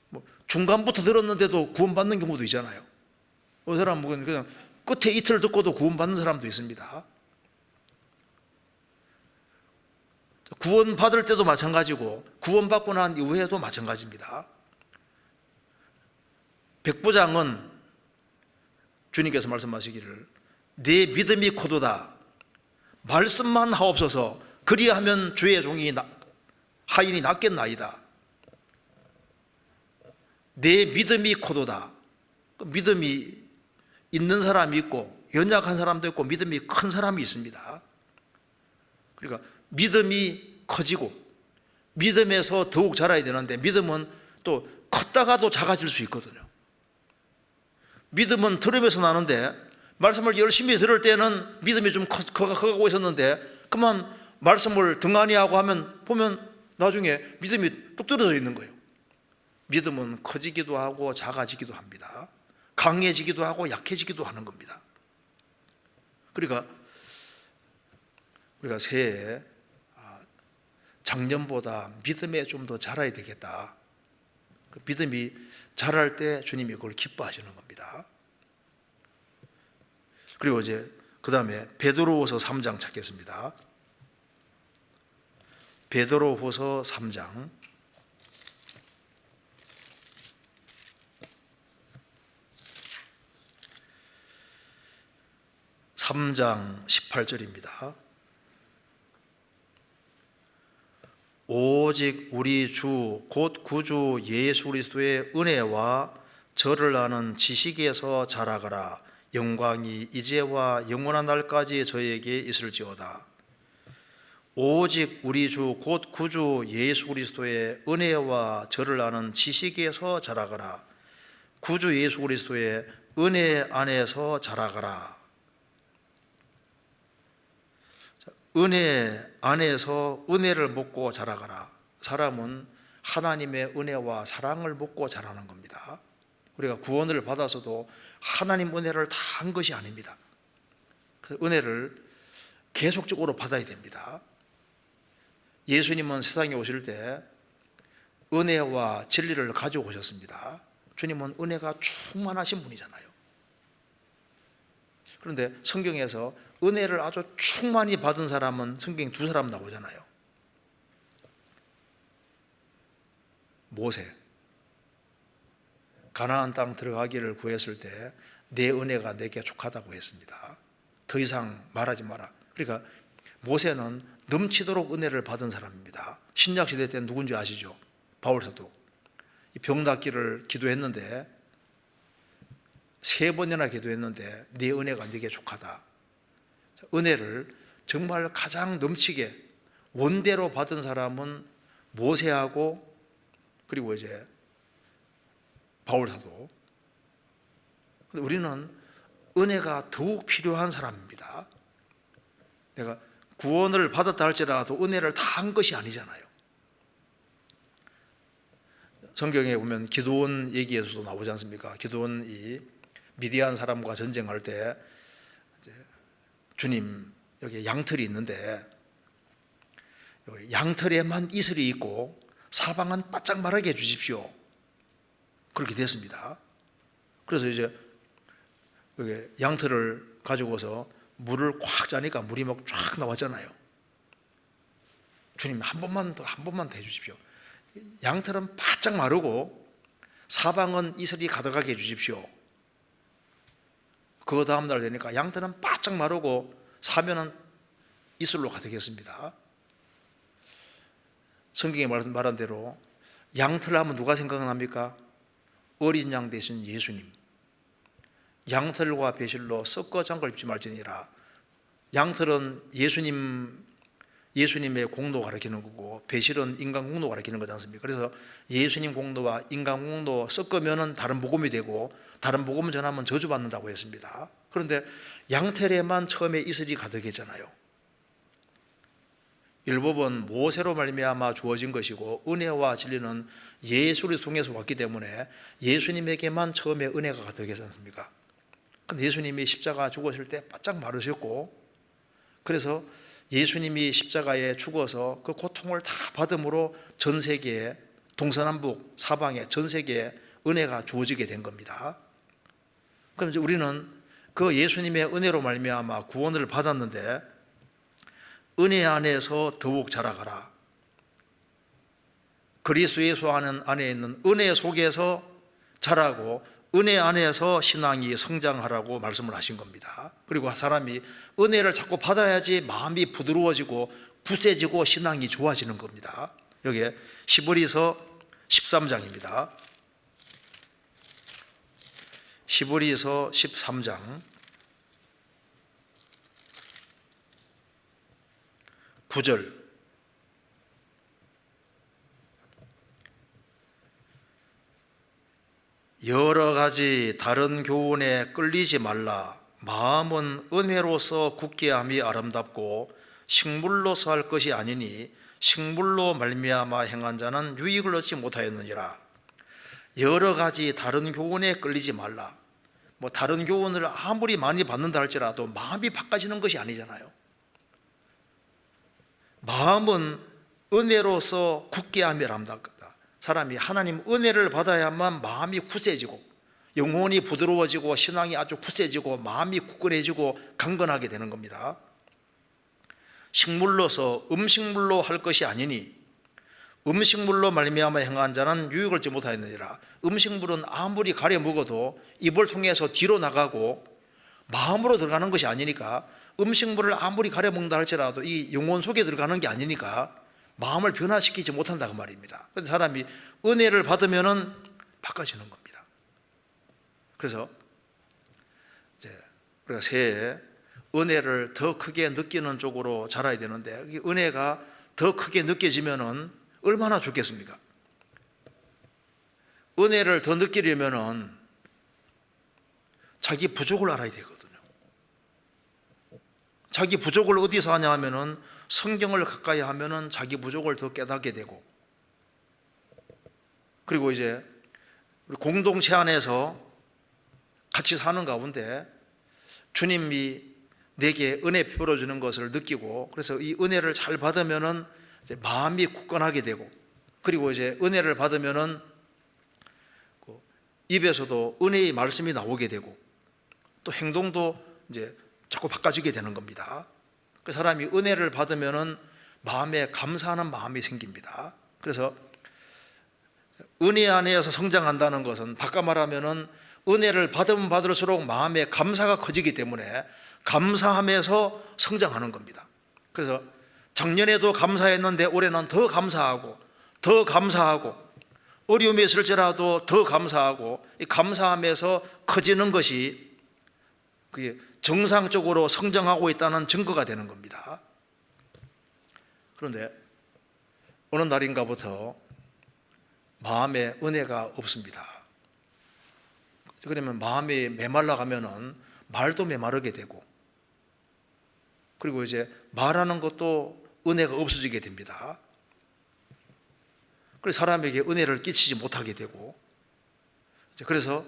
뭐 중간부터 들었는데도 구원받는 경우도 있잖아요. 어떤 사람은 그냥 끝에 이틀 듣고도 구원받는 사람도 있습니다. 구원받을 때도 마찬가지고 구원받고 난 이후에도 마찬가지입니다. 백부장은 주님께서 말씀하시기를 내 믿음이 코도다. 말씀만 하옵소서. 그리하면 주의 종이 하인이 낫겠나이다. 내 믿음이 코도다. 믿음이 있는 사람이 있고 연약한 사람도 있고 믿음이 큰 사람이 있습니다. 그러니까 믿음이 커지고 믿음에서 더욱 자라야 되는데 믿음은 또 컸다가도 작아질 수 있거든요. 믿음은 들으면서 나는데 말씀을 열심히 들을 때는 믿음이 좀 커가고 있었는데 그만 말씀을 등한히 하고 하면 보면 나중에 믿음이 뚝 떨어져 있는 거예요. 믿음은 커지기도 하고 작아지기도 합니다. 강해지기도 하고 약해지기도 하는 겁니다. 그러니까 우리가 새해 작년보다 믿음에 좀 더 자라야 되겠다. 믿음이 자랄 때 주님이 그걸 기뻐하시는 겁니다. 그리고 이제 그 다음에 베드로후서 3장 찾겠습니다. 베드로후서 3장 18절입니다. 오직 우리 주 곧 구주 예수 그리스도의 은혜와 저를 아는 지식에서 자라가라. 영광이 이제와 영원한 날까지 저에게 있을지어다. 오직 우리 주 곧 구주 예수 그리스도의 은혜와 저를 아는 지식에서 자라가라. 구주 예수 그리스도의 은혜 안에서 자라가라. 은혜 안에서 은혜를 먹고 자라가라. 사람은 하나님의 은혜와 사랑을 먹고 자라는 겁니다. 우리가 구원을 받아서도 하나님 은혜를 다 한 것이 아닙니다. 은혜를 계속적으로 받아야 됩니다. 예수님은 세상에 오실 때 은혜와 진리를 가지고 오셨습니다. 주님은 은혜가 충만하신 분이잖아요. 그런데 성경에서 은혜를 아주 충만히 받은 사람은 성경에 두 사람 나오잖아요. 모세, 가나안 땅 들어가기를 구했을 때 내 은혜가 내게 족하다고 했습니다. 더 이상 말하지 마라. 그러니까 모세는 넘치도록 은혜를 받은 사람입니다. 신약 시대 때는 누군지 아시죠? 바울 사도. 병 낫기를 기도했는데 3번이나 기도했는데 네 은혜가 네게 족하다. 은혜를 정말 가장 넘치게 원대로 받은 사람은 모세하고 그리고 이제 바울 사도. 근데 우리는 은혜가 더욱 필요한 사람입니다. 내가 구원을 받았다 할지라도 은혜를 다 한 것이 아니잖아요. 성경에 보면 기드온 얘기에서도 나오지 않습니까? 기드온이 미디안 사람과 전쟁할 때 주님 여기 양털이 있는데 양털에만 이슬이 있고 사방은 바짝 마르게 해주십시오. 그렇게 됐습니다. 그래서 이제 여기 양털을 가지고서 물을 꽉 짜니까 물이 막 쫙 나왔잖아요. 주님 한 번만 더 해주십시오. 양털은 바짝 마르고 사방은 이슬이 가득하게 해주십시오. 그 다음 날 되니까 양털은 바짝 마르고 사면은 이슬로 가득했습니다. 성경에 말한 대로 양털 하면 누가 생각납니까? 어린 양 대신 예수님. 양털과 배실로 섞어 장걸 입지 말지니라. 양털은 예수님의 공도 가리키는 거고 배실은 인간 공도 가리키는 거지 않습니까? 그래서 예수님 공도와 인간 공도 섞으면 다른 복음이 되고 다른 복음을 전하면 저주받는다고 했습니다. 그런데 양털에만 처음에 이슬이 가득했잖아요. 율법은 모세로 말미암아 주어진 것이고 은혜와 진리는 예수를 통해서 왔기 때문에 예수님에게만 처음에 은혜가 가득했지 않습니까? 근데 예수님이 십자가 죽으실 때 바짝 마르셨고 그래서 예수님이 십자가에 죽어서 그 고통을 다 받음으로 전 세계에 동서남북 사방에 전 세계에 은혜가 주어지게 된 겁니다. 그럼 이제 우리는 그 예수님의 은혜로 말미암아 구원을 받았는데 은혜 안에서 더욱 자라가라. 그리스도 예수 안에 있는 은혜 속에서 자라고 은혜 안에서 신앙이 성장하라고 말씀을 하신 겁니다. 그리고 사람이 은혜를 자꾸 받아야지 마음이 부드러워지고 굳세지고 신앙이 좋아지는 겁니다. 여기에 히브리서 13장입니다. 히브리서 13장 9절 여러 가지 다른 교훈에 끌리지 말라. 마음은 은혜로서 굳게 함이 아름답고 식물로서 할 것이 아니니 식물로 말미암아 행한 자는 유익을 얻지 못하였느니라. 여러 가지 다른 교훈에 끌리지 말라. 다른 교훈을 아무리 많이 받는다 할지라도 마음이 바꿔지는 것이 아니잖아요. 마음은 은혜로서 굳게 함이 아름답다. 사람이 하나님 은혜를 받아야만 마음이 굳세지고 영혼이 부드러워지고 신앙이 아주 굳세지고 마음이 굳건해지고 강건하게 되는 겁니다. 식물로서 음식물로 할 것이 아니니 음식물로 말미암아 행한 자는 유익을 얻지 못하였느니라. 음식물은 아무리 가려 먹어도 입을 통해서 뒤로 나가고 마음으로 들어가는 것이 아니니까 음식물을 아무리 가려 먹는다 할지라도 이 영혼 속에 들어가는 게 아니니까 마음을 변화시키지 못한다 그 말입니다. 그런데 사람이 은혜를 받으면은 바꿔지는 겁니다. 그래서 이제 우리가 새해 은혜를 더 크게 느끼는 쪽으로 자라야 되는데 은혜가 더 크게 느껴지면은 얼마나 좋겠습니까? 은혜를 더 느끼려면은 자기 부족을 알아야 되거든요. 자기 부족을 어디서 하냐 하면은 성경을 가까이 하면은 자기 부족을 더 깨닫게 되고 그리고 이제 우리 공동체 안에서 같이 사는 가운데 주님이 내게 은혜 베풀어 주는 것을 느끼고, 그래서 이 은혜를 잘 받으면은 이제 마음이 굳건하게 되고, 그리고 이제 은혜를 받으면은 입에서도 은혜의 말씀이 나오게 되고, 또 행동도 이제 자꾸 바꿔지게 되는 겁니다. 그 사람이 은혜를 받으면은 마음에 감사하는 마음이 생깁니다. 그래서 은혜 안에서 성장한다는 것은 바꿔 말하면은 은혜를 받으면 받을수록 마음에 감사가 커지기 때문에 감사함에서 성장하는 겁니다. 그래서 작년에도 감사했는데 올해는 더 감사하고 더 감사하고, 어려움이 있을지라도 더 감사하고, 이 감사함에서 커지는 것이 그게 정상적으로 성장하고 있다는 증거가 되는 겁니다. 그런데 어느 날인가부터 마음에 은혜가 없습니다. 그러면 마음이 메말라 가면은 말도 메마르게 되고, 그리고 이제 말하는 것도 은혜가 없어지게 됩니다. 그래서 사람에게 은혜를 끼치지 못하게 되고, 그래서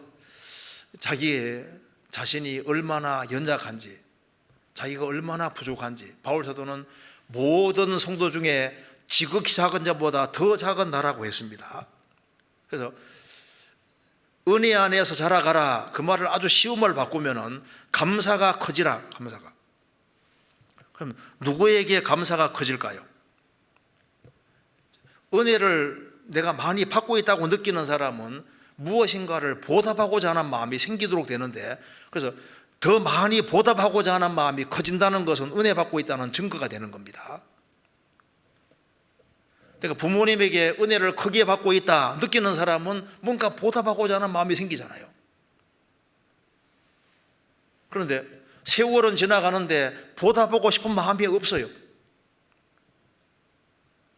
자기의 자신이 얼마나 연약한지, 자기가 얼마나 부족한지, 바울 사도는 모든 성도 중에 지극히 작은 자보다 더 작은 나라고 했습니다. 그래서 은혜 안에서 자라가라, 그 말을 아주 쉬운 말로 바꾸면은 감사가 커지라, 감사가. 그럼 누구에게 감사가 커질까요? 은혜를 내가 많이 받고 있다고 느끼는 사람은 무엇인가를 보답하고자 하는 마음이 생기도록 되는데, 그래서 더 많이 보답하고자 하는 마음이 커진다는 것은 은혜 받고 있다는 증거가 되는 겁니다. 그러니까 부모님에게 은혜를 크게 받고 있다 느끼는 사람은 뭔가 보답하고자 하는 마음이 생기잖아요. 그런데 세월은 지나가는데 보답하고 싶은 마음이 없어요.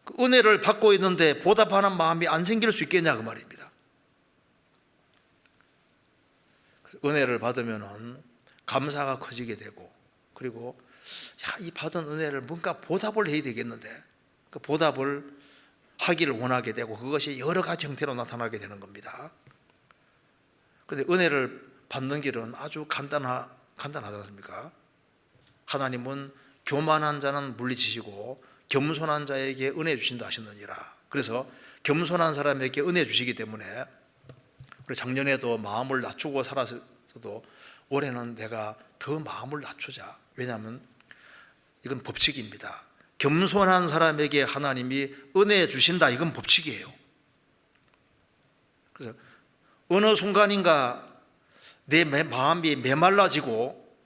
그 은혜를 받고 있는데 보답하는 마음이 안 생길 수 있겠냐 그 말입니다. 은혜를 받으면은 감사가 커지게 되고, 그리고 이 받은 은혜를 뭔가 보답을 해야 되겠는데 그 보답을 하기를 원하게 되고, 그것이 여러 가지 형태로 나타나게 되는 겁니다. 그런데 은혜를 받는 길은 아주 간단하지 않습니까? 하나님은 교만한 자는 물리치시고 겸손한 자에게 은혜 주신다 하셨느니라. 그래서 겸손한 사람에게 은혜 주시기 때문에, 우리 작년에도 마음을 낮추고 살았어도 올해는 내가 더 마음을 낮추자. 왜냐하면 이건 법칙입니다. 겸손한 사람에게 하나님이 은혜 주신다, 이건 법칙이에요. 그래서 어느 순간인가 내 마음이 메말라지고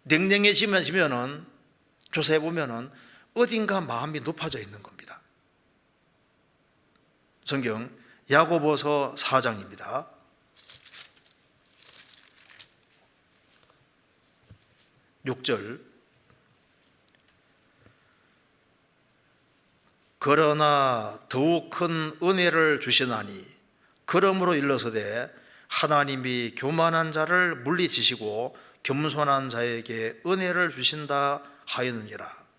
냉랭해지면은 조사해 보면은 어딘가 마음이 높아져 있는 겁니다. 성경 야고보서 4장입니다. 6절. 그러나 더욱 큰 은혜를 주시나니 그러므로 일러서되 하나님이 교만한 자를 물리치시고 겸손한 자에게 은혜를 주신다 하였느니라.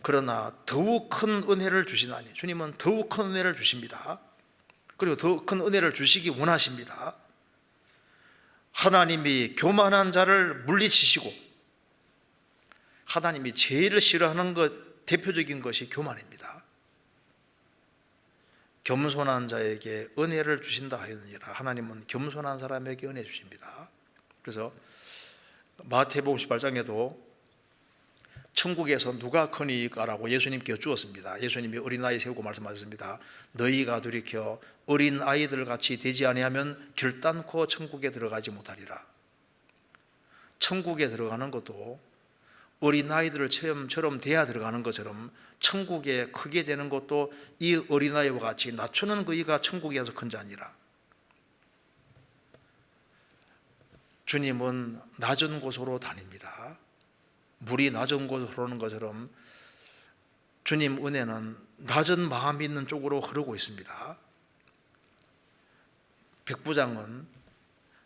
그러나 더욱 큰 은혜를 주시나니, 주님은 더욱 큰 은혜를 주십니다. 그리고 더 큰 은혜를 주시기 원하십니다. 하나님이 교만한 자를 물리치시고, 하나님이 제일 싫어하는 것, 대표적인 것이 교만입니다. 겸손한 자에게 은혜를 주신다 하였느니라. 하나님은 겸손한 사람에게 은혜 주십니다. 그래서 마태복음 18장에도 천국에서 누가 크니까라고 예수님께 여쭈었습니다. 예수님이 어린아이 세우고 말씀하셨습니다. 너희가 돌이켜 어린 아이들 같이 되지 아니하면 결단코 천국에 들어가지 못하리라. 천국에 들어가는 것도 어린아이들처럼 돼야 들어가는 것처럼, 천국에 크게 되는 것도 이 어린아이와 같이 낮추는 그이가 천국에서 큰 자니라. 주님은 낮은 곳으로 다닙니다. 물이 낮은 곳으로 흐르는 것처럼 주님 은혜는 낮은 마음이 있는 쪽으로 흐르고 있습니다. 백부장은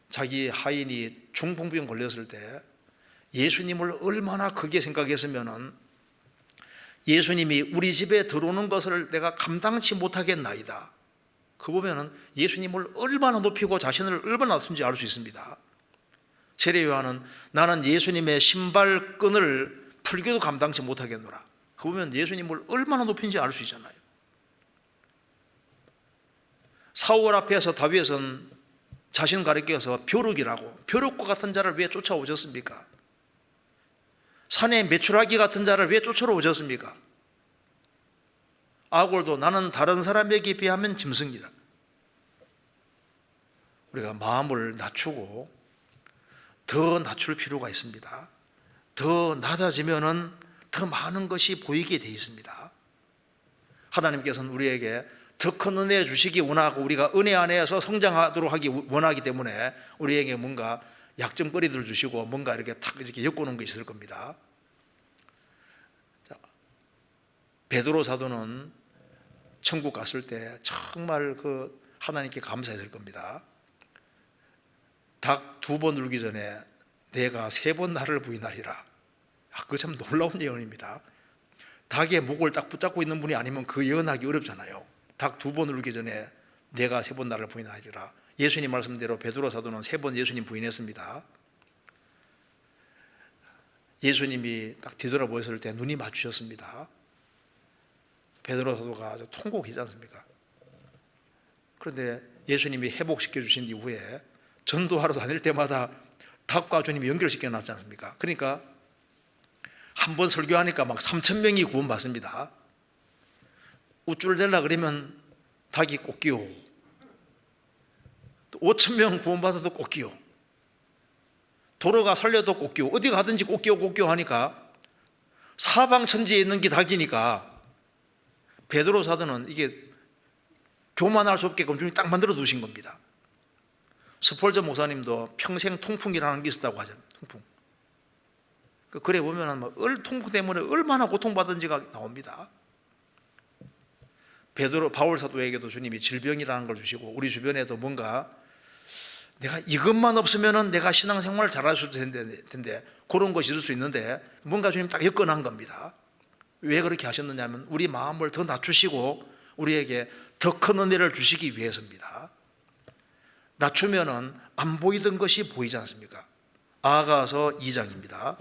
자기 하인이 중풍병 걸렸을 때 예수님을 얼마나 크게 생각했으면, 예수님이 우리 집에 들어오는 것을 내가 감당치 못하겠나이다. 그 보면은 예수님을 얼마나 높이고 자신을 얼마나 낮춘지 알 수 있습니다. 세례 요한은 나는 예수님의 신발끈을 풀기도 감당치 못하겠노라. 그 보면 예수님을 얼마나 높인지 알 수 있잖아요. 사울 앞에서 다윗은 자신 가리켜서 벼룩이라고, 벼룩과 같은 자를 왜 쫓아오셨습니까? 산에 메추라기 같은 자를 왜 쫓아오셨습니까? 아골도 나는 다른 사람에게 비하면 짐승이라. 우리가 마음을 낮추고 더 낮출 필요가 있습니다. 더 낮아지면은 더 많은 것이 보이게 되어 있습니다. 하나님께서는 우리에게 더 큰 은혜 주시기 원하고 우리가 은혜 안에서 성장하도록 하기 원하기 때문에 우리에게 뭔가 약점거리들을 주시고 뭔가 이렇게 탁 이렇게 엮어놓은 게 있을 겁니다. 자, 베드로 사도는 천국 갔을 때 정말 그 하나님께 감사했을 겁니다. 닭 2번 울기 전에 내가 3번 나를 부인하리라. 그거 참 놀라운 예언입니다. 닭의 목을 딱 붙잡고 있는 분이 아니면 그 예언하기 어렵잖아요. 닭 2번 울기 전에 내가 3번 나를 부인하리라. 예수님 말씀대로 베드로 사도는 3번 예수님 부인했습니다. 예수님이 딱 뒤돌아보셨을 때 눈이 맞추셨습니다. 베드로 사도가 아주 통곡이지 않습니까? 그런데 예수님이 회복시켜 주신 이후에 전도하러 다닐 때마다 닭과 주님이 연결시켜 놨지 않습니까? 그러니까 한 번 설교하니까 막 3,000명이 구원받습니다. 우쭐 대려 그러면 닭이 꺾이오. 또 5,000명 구원받아도 꺾이오. 도로가 살려도 꺾이오. 어디 가든지 꺾이오 하니까 사방천지에 있는 게 닭이니까 베드로 사도는 이게 교만할 수 없게끔 주님이 딱 만들어 두신 겁니다. 스폴저 목사님도 평생 통풍이라는 게 있었다고 하잖아요. 통풍. 그래 보면 통풍 때문에 얼마나 고통받은지가 나옵니다. 바울 사도에게도 주님이 질병이라는 걸 주시고 우리 주변에도 뭔가 내가 이것만 없으면 내가 신앙생활을 잘할 수 있을 텐데 그런 것이 있을 수 있는데 뭔가 주님 딱 엮어놓은 겁니다. 왜 그렇게 하셨느냐면 우리 마음을 더 낮추시고 우리에게 더 큰 은혜를 주시기 위해서입니다. 낮추면 안 보이던 것이 보이지 않습니까? 아가서 2장입니다.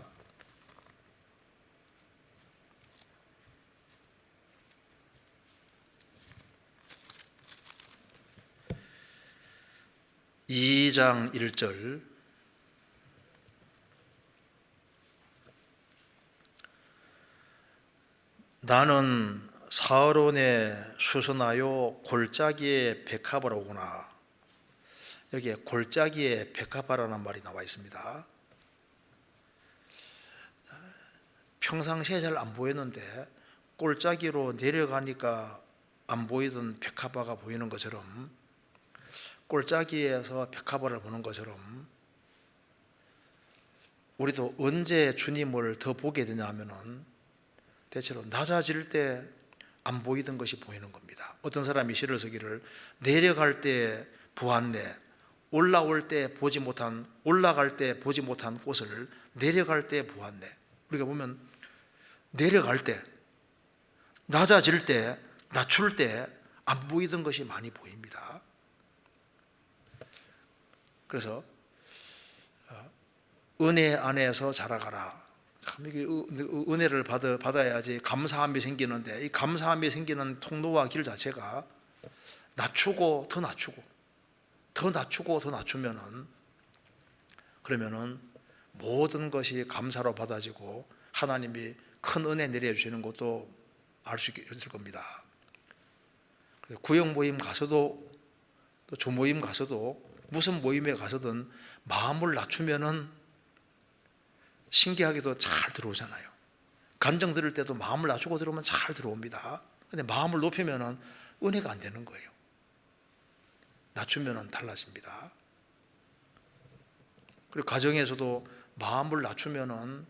2장 1절 나는 사하론에 수선하여 골짜기에 백합을 오구나. 여기에 골짜기에 백합화라는 말이 나와 있습니다. 평상시에 잘 안 보였는데 골짜기로 내려가니까 안 보이던 백합화가 보이는 것처럼 골짜기에서 백합화를 보는 것처럼 우리도 언제 주님을 더 보게 되냐 하면은 대체로 낮아질 때 안 보이던 것이 보이는 겁니다. 어떤 사람이 시를 쓰기를 내려갈 때 보았네, 올라갈 때 보지 못한 꽃을 내려갈 때 보았네. 우리가 보면 내려갈 때, 낮아질 때, 낮출 때 안 보이던 것이 많이 보입니다. 그래서 은혜 안에서 자라가라. 참 이게 은혜를 받아야지 감사함이 생기는데 이 감사함이 생기는 통로와 길 자체가 낮추고 더 낮추면은 그러면은 모든 것이 감사로 받아지고 하나님이 큰 은혜 내려주시는 것도 알 수 있을 겁니다. 구역 모임 가서도 또 조모임 가서도 무슨 모임에 가서든 마음을 낮추면은 신기하게도 잘 들어오잖아요. 간증 들을 때도 마음을 낮추고 들어오면 잘 들어옵니다. 근데 마음을 높이면은 은혜가 안 되는 거예요. 낮추면은 달라집니다. 그리고 가정에서도 마음을 낮추면은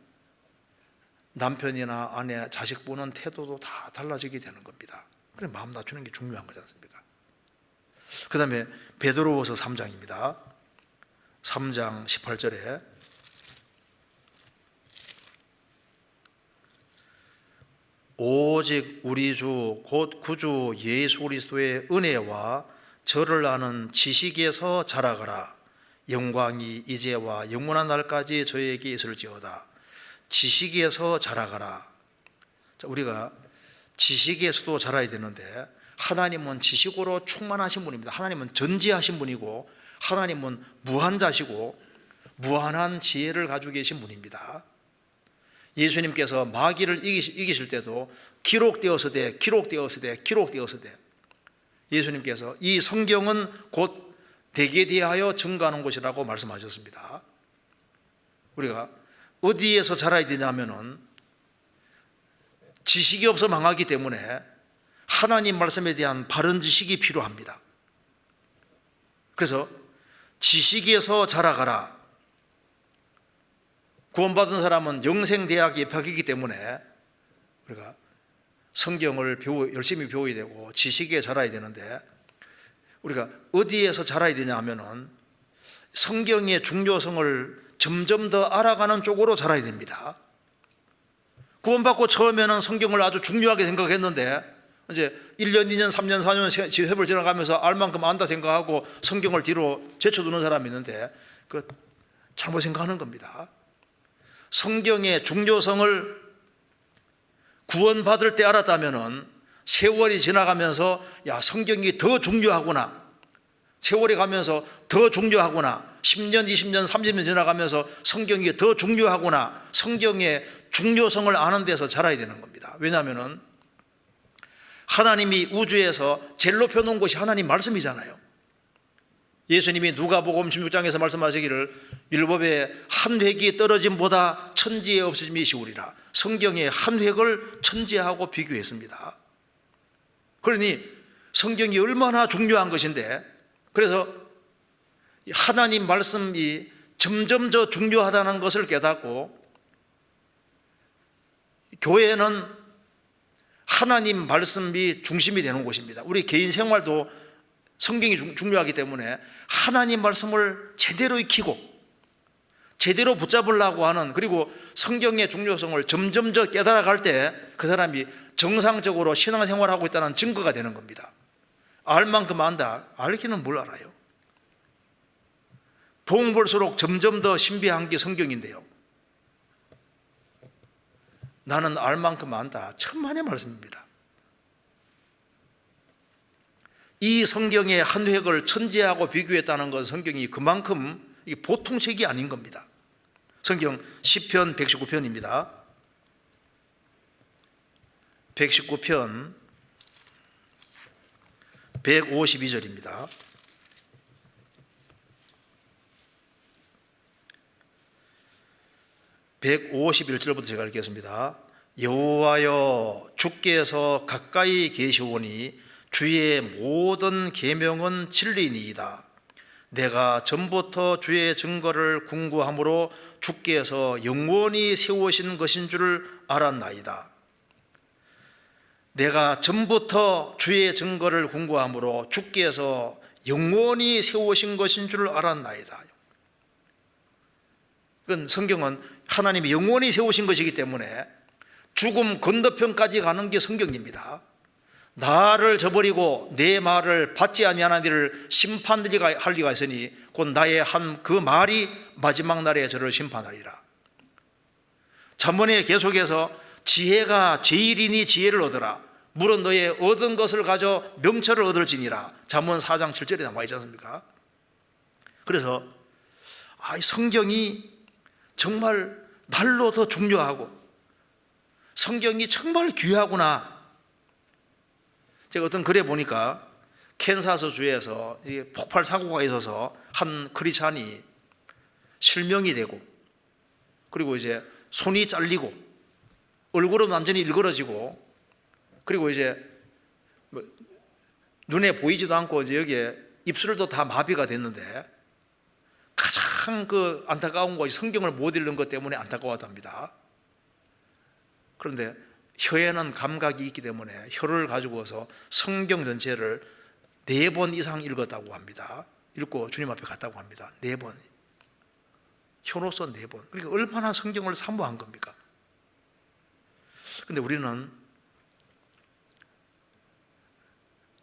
남편이나 아내, 자식 보는 태도도 다 달라지게 되는 겁니다. 그래 마음 낮추는 게 중요한 거지 않습니까? 그 다음에 베드로후서 3장입니다. 3장 18절에 오직 우리 주 곧 구주 예수 그리스도의 은혜와 저를 아는 지식에서 자라가라. 영광이 이제와 영원한 날까지 저에게 있을지어다. 지식에서 자라가라. 자, 우리가 지식에서도 자라야 되는데, 하나님은 지식으로 충만하신 분입니다. 하나님은 전지하신 분이고, 하나님은 무한자시고 무한한 지혜를 가지고 계신 분입니다. 예수님께서 마귀를 이기실 때도 기록되었으되 예수님께서 이 성경은 곧 내게 대하여 증거하는 것이라고 말씀하셨습니다. 우리가 어디에서 자라야 되냐면은, 지식이 없어 망하기 때문에 하나님 말씀에 대한 바른 지식이 필요합니다. 그래서 지식에서 자라가라. 구원받은 사람은 영생대학에 입학이기 때문에 우리가 성경을 열심히 배워야 되고 지식에 자라야 되는데, 우리가 어디에서 자라야 되냐 하면은 성경의 중요성을 점점 더 알아가는 쪽으로 자라야 됩니다. 구원받고 처음에는 성경을 아주 중요하게 생각했는데, 이제 1년, 2년, 3년, 4년 세월 지나가면서 알 만큼 안다 생각하고 성경을 뒤로 제쳐두는 사람이 있는데, 그 잘못 생각하는 겁니다. 성경의 중요성을 구원받을 때 알았다면은 세월이 지나가면서, 야, 성경이 더 중요하구나, 세월이 가면서 더 중요하구나, 10년, 20년, 30년 지나가면서 성경이 더 중요하구나, 성경의 중요성을 아는 데서 자라야 되는 겁니다. 왜냐하면은 하나님이 우주에서 제일 높여놓은 것이 하나님 말씀이잖아요. 예수님이 누가복음 16장에서 말씀하시기를 율법의 한 획이 떨어짐보다 천지의 없어짐이 쉬우리라. 성경의 한 획을 천지하고 비교했습니다. 그러니 성경이 얼마나 중요한 것인데, 그래서 하나님 말씀이 점점 더 중요하다는 것을 깨닫고, 교회는 하나님 말씀이 중심이 되는 곳입니다. 우리 개인 생활도 성경이 중요하기 때문에 하나님 말씀을 제대로 익히고 제대로 붙잡으려고 하는, 그리고 성경의 중요성을 점점 더 깨달아갈 때 그 사람이 정상적으로 신앙생활하고 있다는 증거가 되는 겁니다. 알 만큼 안다. 알기는 뭘 알아요? 동 볼수록 점점 더 신비한 게 성경인데요, 나는 알 만큼 안다. 천만의 말씀입니다. 이 성경의 한 획을 천지하고 비교했다는 것은 성경이 그만큼 보통 책이 아닌 겁니다. 성경 시편 119편입니다. 119편 152절입니다. 151절부터 제가 읽겠습니다. 여호와여, 주께서 가까이 계시오니 주의 모든 계명은 진리니이다. 내가 전부터 주의 증거를 궁구함으로 주께서 영원히 세우신 것인 줄 알았나이다. 내가 전부터 주의 증거를 궁구함으로 주께서 영원히 세우신 것인 줄 알았나이다. 그건 성경은 하나님이 영원히 세우신 것이기 때문에 죽음 건너편까지 가는 게 성경입니다. 나를 저버리고 내 말을 받지 아니하는 이를 심판할 리가 있으니 곧 나의 한 그 말이 마지막 날에 저를 심판하리라. 잠언에 계속해서 지혜가 제일이니 지혜를 얻어라. 물은 너의 얻은 것을 가져 명철을 얻을지니라. 잠언 4장 7절에 나와 있지 않습니까? 그래서 이 성경이 정말 날로 더 중요하고 성경이 정말 귀하구나. 제가 어떤 글에 보니까 캔사스 주에서 폭발 사고가 있어서 한 크리스찬이 실명이 되고, 그리고 이제 손이 잘리고 얼굴은 완전히 일그러지고, 그리고 이제 눈에 보이지도 않고 이제 여기에 입술도 다 마비가 됐는데, 가장 그 안타까운 것이 성경을 못 읽는 것 때문에 안타까웠답니다. 그런데 혀에는 감각이 있기 때문에 혀를 가지고서 성경 전체를 4번 이상 읽었다고 합니다. 읽고 주님 앞에 갔다고 합니다. 4번. 혀로서 4번. 그러니까 얼마나 성경을 사모한 겁니까? 그런데 우리는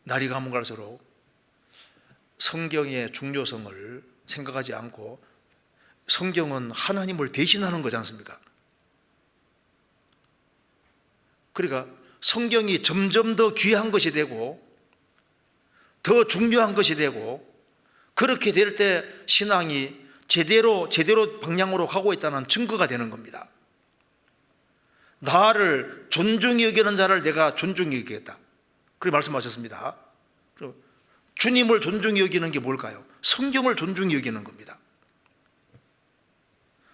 날이 가면 갈수록 성경의 중요성을 생각하지 않고 성경은 하나님을 대신하는 거지 않습니까? 그러니까 성경이 점점 더 귀한 것이 되고 더 중요한 것이 되고, 그렇게 될 때 신앙이 제대로 방향으로 가고 있다는 증거가 되는 겁니다. 나를 존중히 여기는 자를 내가 존중히 여기겠다, 그렇게 말씀하셨습니다. 주님을 존중히 여기는 게 뭘까요? 성경을 존중히 여기는 겁니다.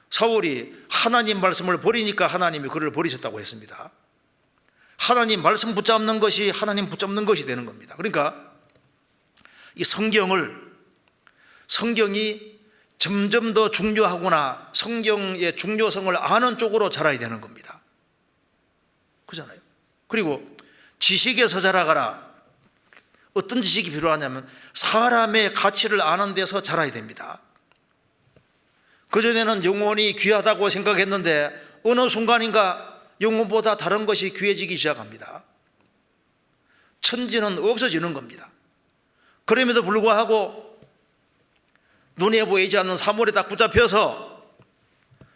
사울이 하나님 말씀을 버리니까 하나님이 그를 버리셨다고 했습니다. 하나님 말씀 붙잡는 것이 하나님 붙잡는 것이 되는 겁니다. 그러니까 이 성경이 점점 더 중요하구나, 성경의 중요성을 아는 쪽으로 자라야 되는 겁니다. 그렇잖아요. 그리고 지식에서 자라가라. 어떤 지식이 필요하냐면 사람의 가치를 아는 데서 자라야 됩니다. 그전에는 영혼이 귀하다고 생각했는데 어느 순간인가 영혼보다 다른 것이 귀해지기 시작합니다. 천지는 없어지는 겁니다. 그럼에도 불구하고 눈에 보이지 않는 사물에 딱 붙잡혀서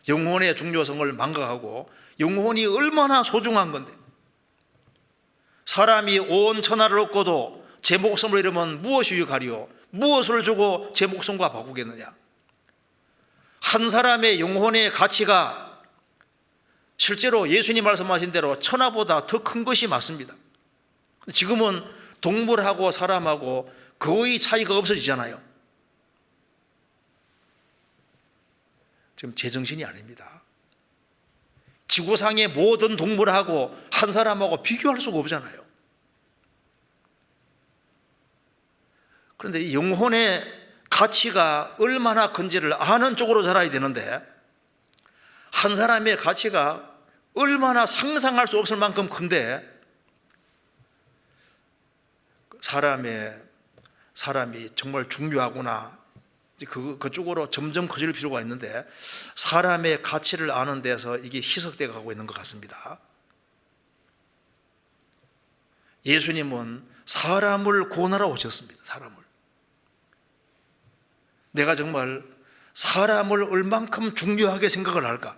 영혼의 중요성을 망각하고, 영혼이 얼마나 소중한 건데, 사람이 온 천하를 얻고도 제 목숨을 잃으면 무엇이 유익하리요? 무엇을 주고 제 목숨과 바꾸겠느냐? 한 사람의 영혼의 가치가 실제로 예수님 말씀하신 대로 천하보다 더 큰 것이 맞습니다. 지금은 동물하고 사람하고 거의 차이가 없어지잖아요. 지금 제정신이 아닙니다. 지구상의 모든 동물하고 한 사람하고 비교할 수가 없잖아요. 그런데 이 영혼의 가치가 얼마나 큰지를 아는 쪽으로 자라야 되는데, 한 사람의 가치가 얼마나 상상할 수 없을 만큼 큰데 사람이 정말 중요하구나, 그쪽으로 점점 커질 필요가 있는데, 사람의 가치를 아는 데서 이게 희석되어 가고 있는 것 같습니다. 예수님은 사람을 구원하러 오셨습니다. 사람을. 내가 정말 사람을 얼만큼 중요하게 생각을 할까?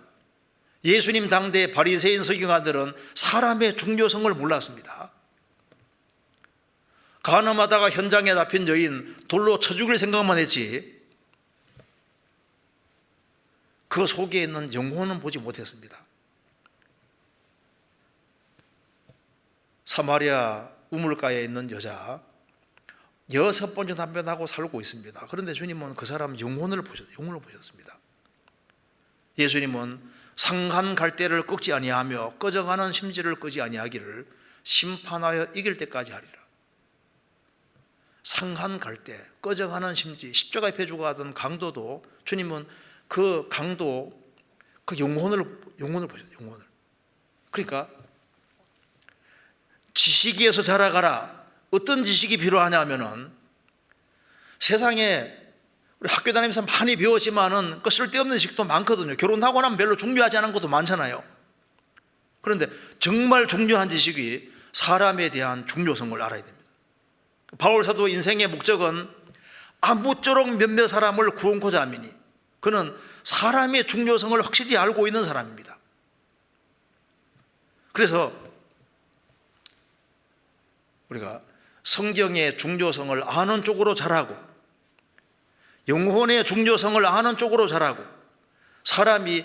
예수님 당대 바리새인 서기관들은 사람의 중요성을 몰랐습니다. 간음하다가 현장에 잡힌 여인 돌로 쳐 죽일 생각만 했지 그 속에 있는 영혼은 보지 못했습니다. 사마리아 우물가에 있는 여자 6번째 남편하고 살고 있습니다. 그런데 주님은 그 사람 영혼을 보셨습니다. 예수님은 상한 갈대를 꺾지 아니하며 꺼져가는 심지를 끄지 아니하기를 심판하여 이길 때까지 하리라. 상한 갈대, 꺼져가는 심지, 십자가에 펴 죽어가던 강도도 주님은 그 강도, 그 영혼을 보셨어요. 영혼을. 그러니까 지식에서 자라가라. 어떤 지식이 필요하냐면은, 세상에 우리 학교 다니면서 많이 배웠지만은 그 쓸데없는 지식도 많거든요. 결혼하고 나면 별로 중요하지 않은 것도 많잖아요. 그런데 정말 중요한 지식이 사람에 대한 중요성을 알아야 됩니다. 바울 사도 인생의 목적은 아무쪼록 몇몇 사람을 구원코자 함이니, 그는 사람의 중요성을 확실히 알고 있는 사람입니다. 그래서 우리가 성경의 중요성을 아는 쪽으로 자라고, 영혼의 중요성을 아는 쪽으로 자라고, 사람이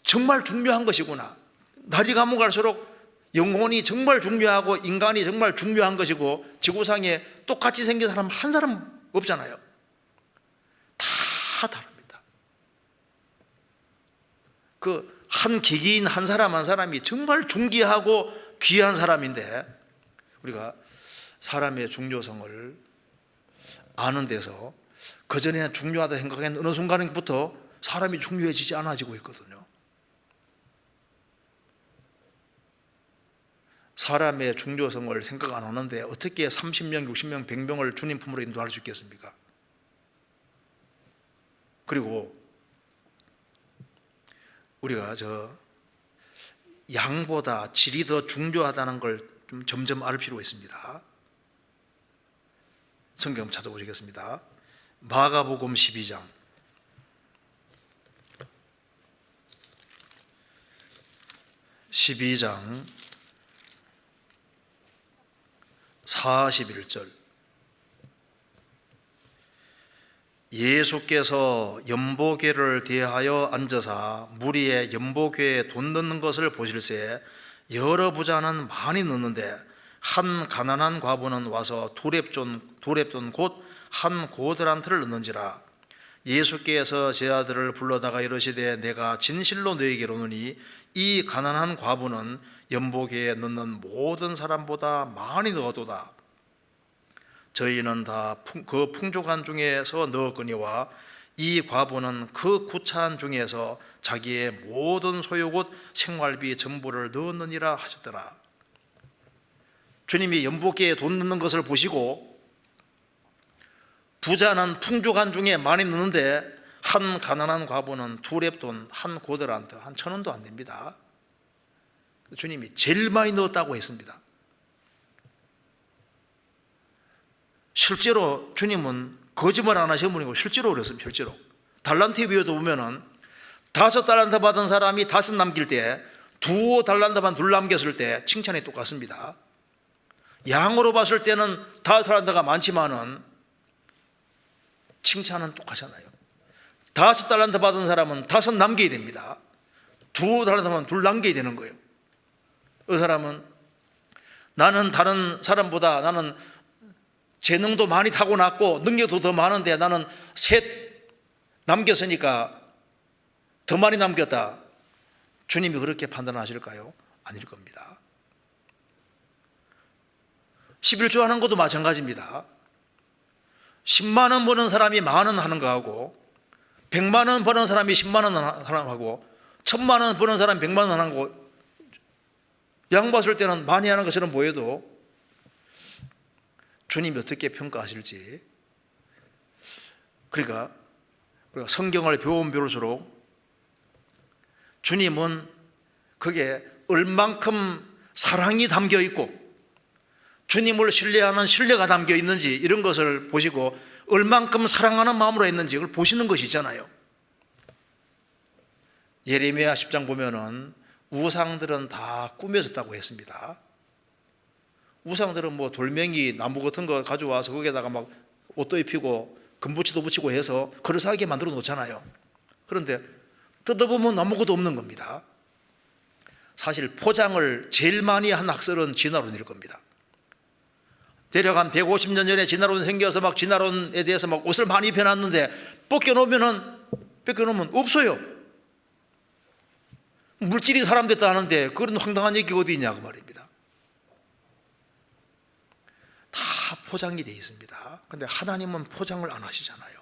정말 중요한 것이구나, 날이 가면 갈수록 영혼이 정말 중요하고 인간이 정말 중요한 것이고, 지구상에 똑같이 생긴 사람 한 사람 없잖아요. 다 다릅니다. 그 한 개개인 한 사람 한 사람이 정말 중귀하고 귀한 사람인데, 우리가 사람의 중요성을 아는 데서 그전에 중요하다 생각했는데 어느 순간부터 사람이 중요해지지 않아지고 있거든요. 사람의 중요성을 생각 안 하는데 어떻게 30명, 60명, 100명을 주님 품으로 인도할 수 있겠습니까? 그리고 우리가 양보다 질이 더 중요하다는 걸 좀 점점 알 필요가 있습니다. 성경 찾아보시겠습니다. 마가복음 12장 41절. 예수께서 연보궤를 대하여 앉으사 무리의 연보궤에 돈 넣는 것을 보실새 여러 부자는 많이 넣는데 한 가난한 과부는 와서 두렙돈 곧 한 고드란트를 넣는지라. 예수께서 제 아들을 불러다가 이르시되 내가 진실로 너희에게 이르노니 이 가난한 과부는 연보궤에 넣는 모든 사람보다 많이 넣어도다. 저희는 다 그 풍족한 중에서 넣었거니와 이 과부는 그 구차한 중에서 자기의 모든 소유 곧 생활비 전부를 넣었느니라 하셨더라. 주님이 연보궤에 돈 넣는 것을 보시고 부자는 풍족한 중에 많이 넣는데 한 가난한 과부는 두렙돈 한 고드란트 한 1,000원도 안 됩니다. 주님이 제일 많이 넣었다고 했습니다. 실제로 주님은 거짓말 안 하시는 분이고 실제로 그랬습니다. 실제로 달란트에 비유도 보면은 5달란트 받은 사람이 5 남길 때 2달란트만 2 남겼을 때 칭찬이 똑같습니다. 양으로 봤을 때는 5달란트가 많지만은 칭찬은 똑같잖아요. 5달란트 받은 사람은 5 남겨야 됩니다. 2달란트만 2 남겨야 되는 거예요. 그 사람은 나는 다른 사람보다 나는 재능도 많이 타고났고 능력도 더 많은데 나는 3 남겼으니까 더 많이 남겼다. 주님이 그렇게 판단하실까요? 아닐 겁니다. 11조 하는 것도 마찬가지입니다. 10만 원 버는 사람이 10,000원 하는 거하고 100만 원 버는 사람이 10만 원 하고 1,000만 원 버는 사람이 100만 원 하는 거 양 봤을 때는 많이 하는 것처럼 보여도 주님이 어떻게 평가하실지. 그러니까 우리가 성경을 배우면 배울수록 주님은 그게 얼만큼 사랑이 담겨 있고 주님을 신뢰하는 신뢰가 담겨 있는지 이런 것을 보시고 얼만큼 사랑하는 마음으로 했는지 그걸 보시는 것이 있잖아요. 예레미야 10장 보면은 우상들은 다 꾸며졌다고 했습니다. 우상들은 뭐 돌멩이 나무 같은 거 가져와서 거기에다가 막 옷도 입히고 금붙이도 붙이고 해서 그럴싸하게 만들어 놓잖아요. 그런데 뜯어보면 아무것도 없는 겁니다. 사실 포장을 제일 많이 한 학설은 진화론일 겁니다. 대략 한 150년 전에 진화론이 생겨서 막 진화론에 대해서 막 옷을 많이 입혀놨는데 벗겨놓으면 없어요. 물질이 사람 됐다 하는데 그런 황당한 얘기가 어디 있냐 그 말입니다. 다 포장이 되어 있습니다. 그런데 하나님은 포장을 안 하시잖아요.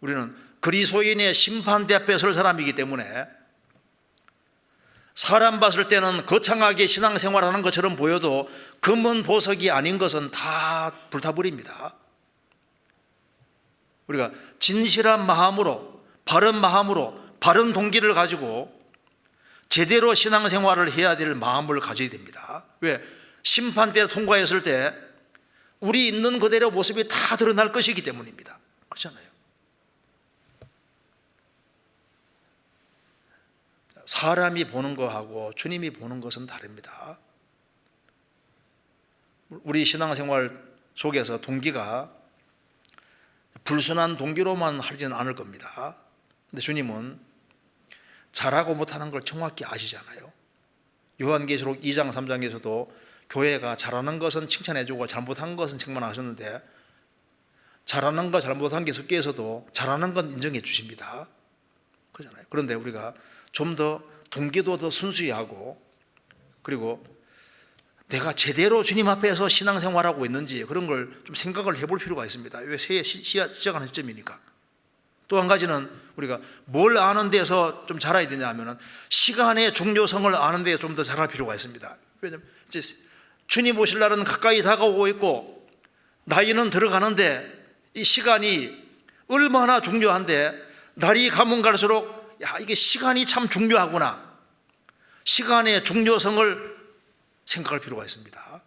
우리는 그리스도인의 심판대 앞에 설 사람이기 때문에 사람 봤을 때는 거창하게 신앙생활하는 것처럼 보여도 금은 보석이 아닌 것은 다 불타버립니다. 우리가 진실한 마음으로 바른 마음으로 바른 동기를 가지고 제대로 신앙생활을 해야 될 마음을 가져야 됩니다. 왜? 심판대 통과했을 때 우리 있는 그대로 모습이 다 드러날 것이기 때문입니다. 그렇잖아요. 사람이 보는 거하고 주님이 보는 것은 다릅니다. 우리 신앙생활 속에서 동기가 불순한 동기로만 하지는 않을 겁니다. 근데 주님은 잘하고 못하는 걸 정확히 아시잖아요. 요한계시록 2장 3장에서도 교회가 잘하는 것은 칭찬해주고 잘못한 것은 책망하셨는데 잘하는 거 잘못한 게 섞여서도 잘하는 건 인정해 주십니다. 그렇잖아요. 그런데 우리가 좀 더 동기도 더 순수히 하고 그리고 내가 제대로 주님 앞에서 신앙생활하고 있는지 그런 걸 좀 생각을 해볼 필요가 있습니다. 왜 새해 시작하는 시점이니까. 또 한 가지는 우리가 뭘 아는 데서 좀 잘해야 되냐 하면은 시간의 중요성을 아는 데 좀 더 잘할 필요가 있습니다. 왜냐하면 이제 주님 오실 날은 가까이 다가오고 있고 나이는 들어가는데 이 시간이 얼마나 중요한데 날이 가면 갈수록 야, 이게 시간이 참 중요하구나. 시간의 중요성을 생각할 필요가 있습니다.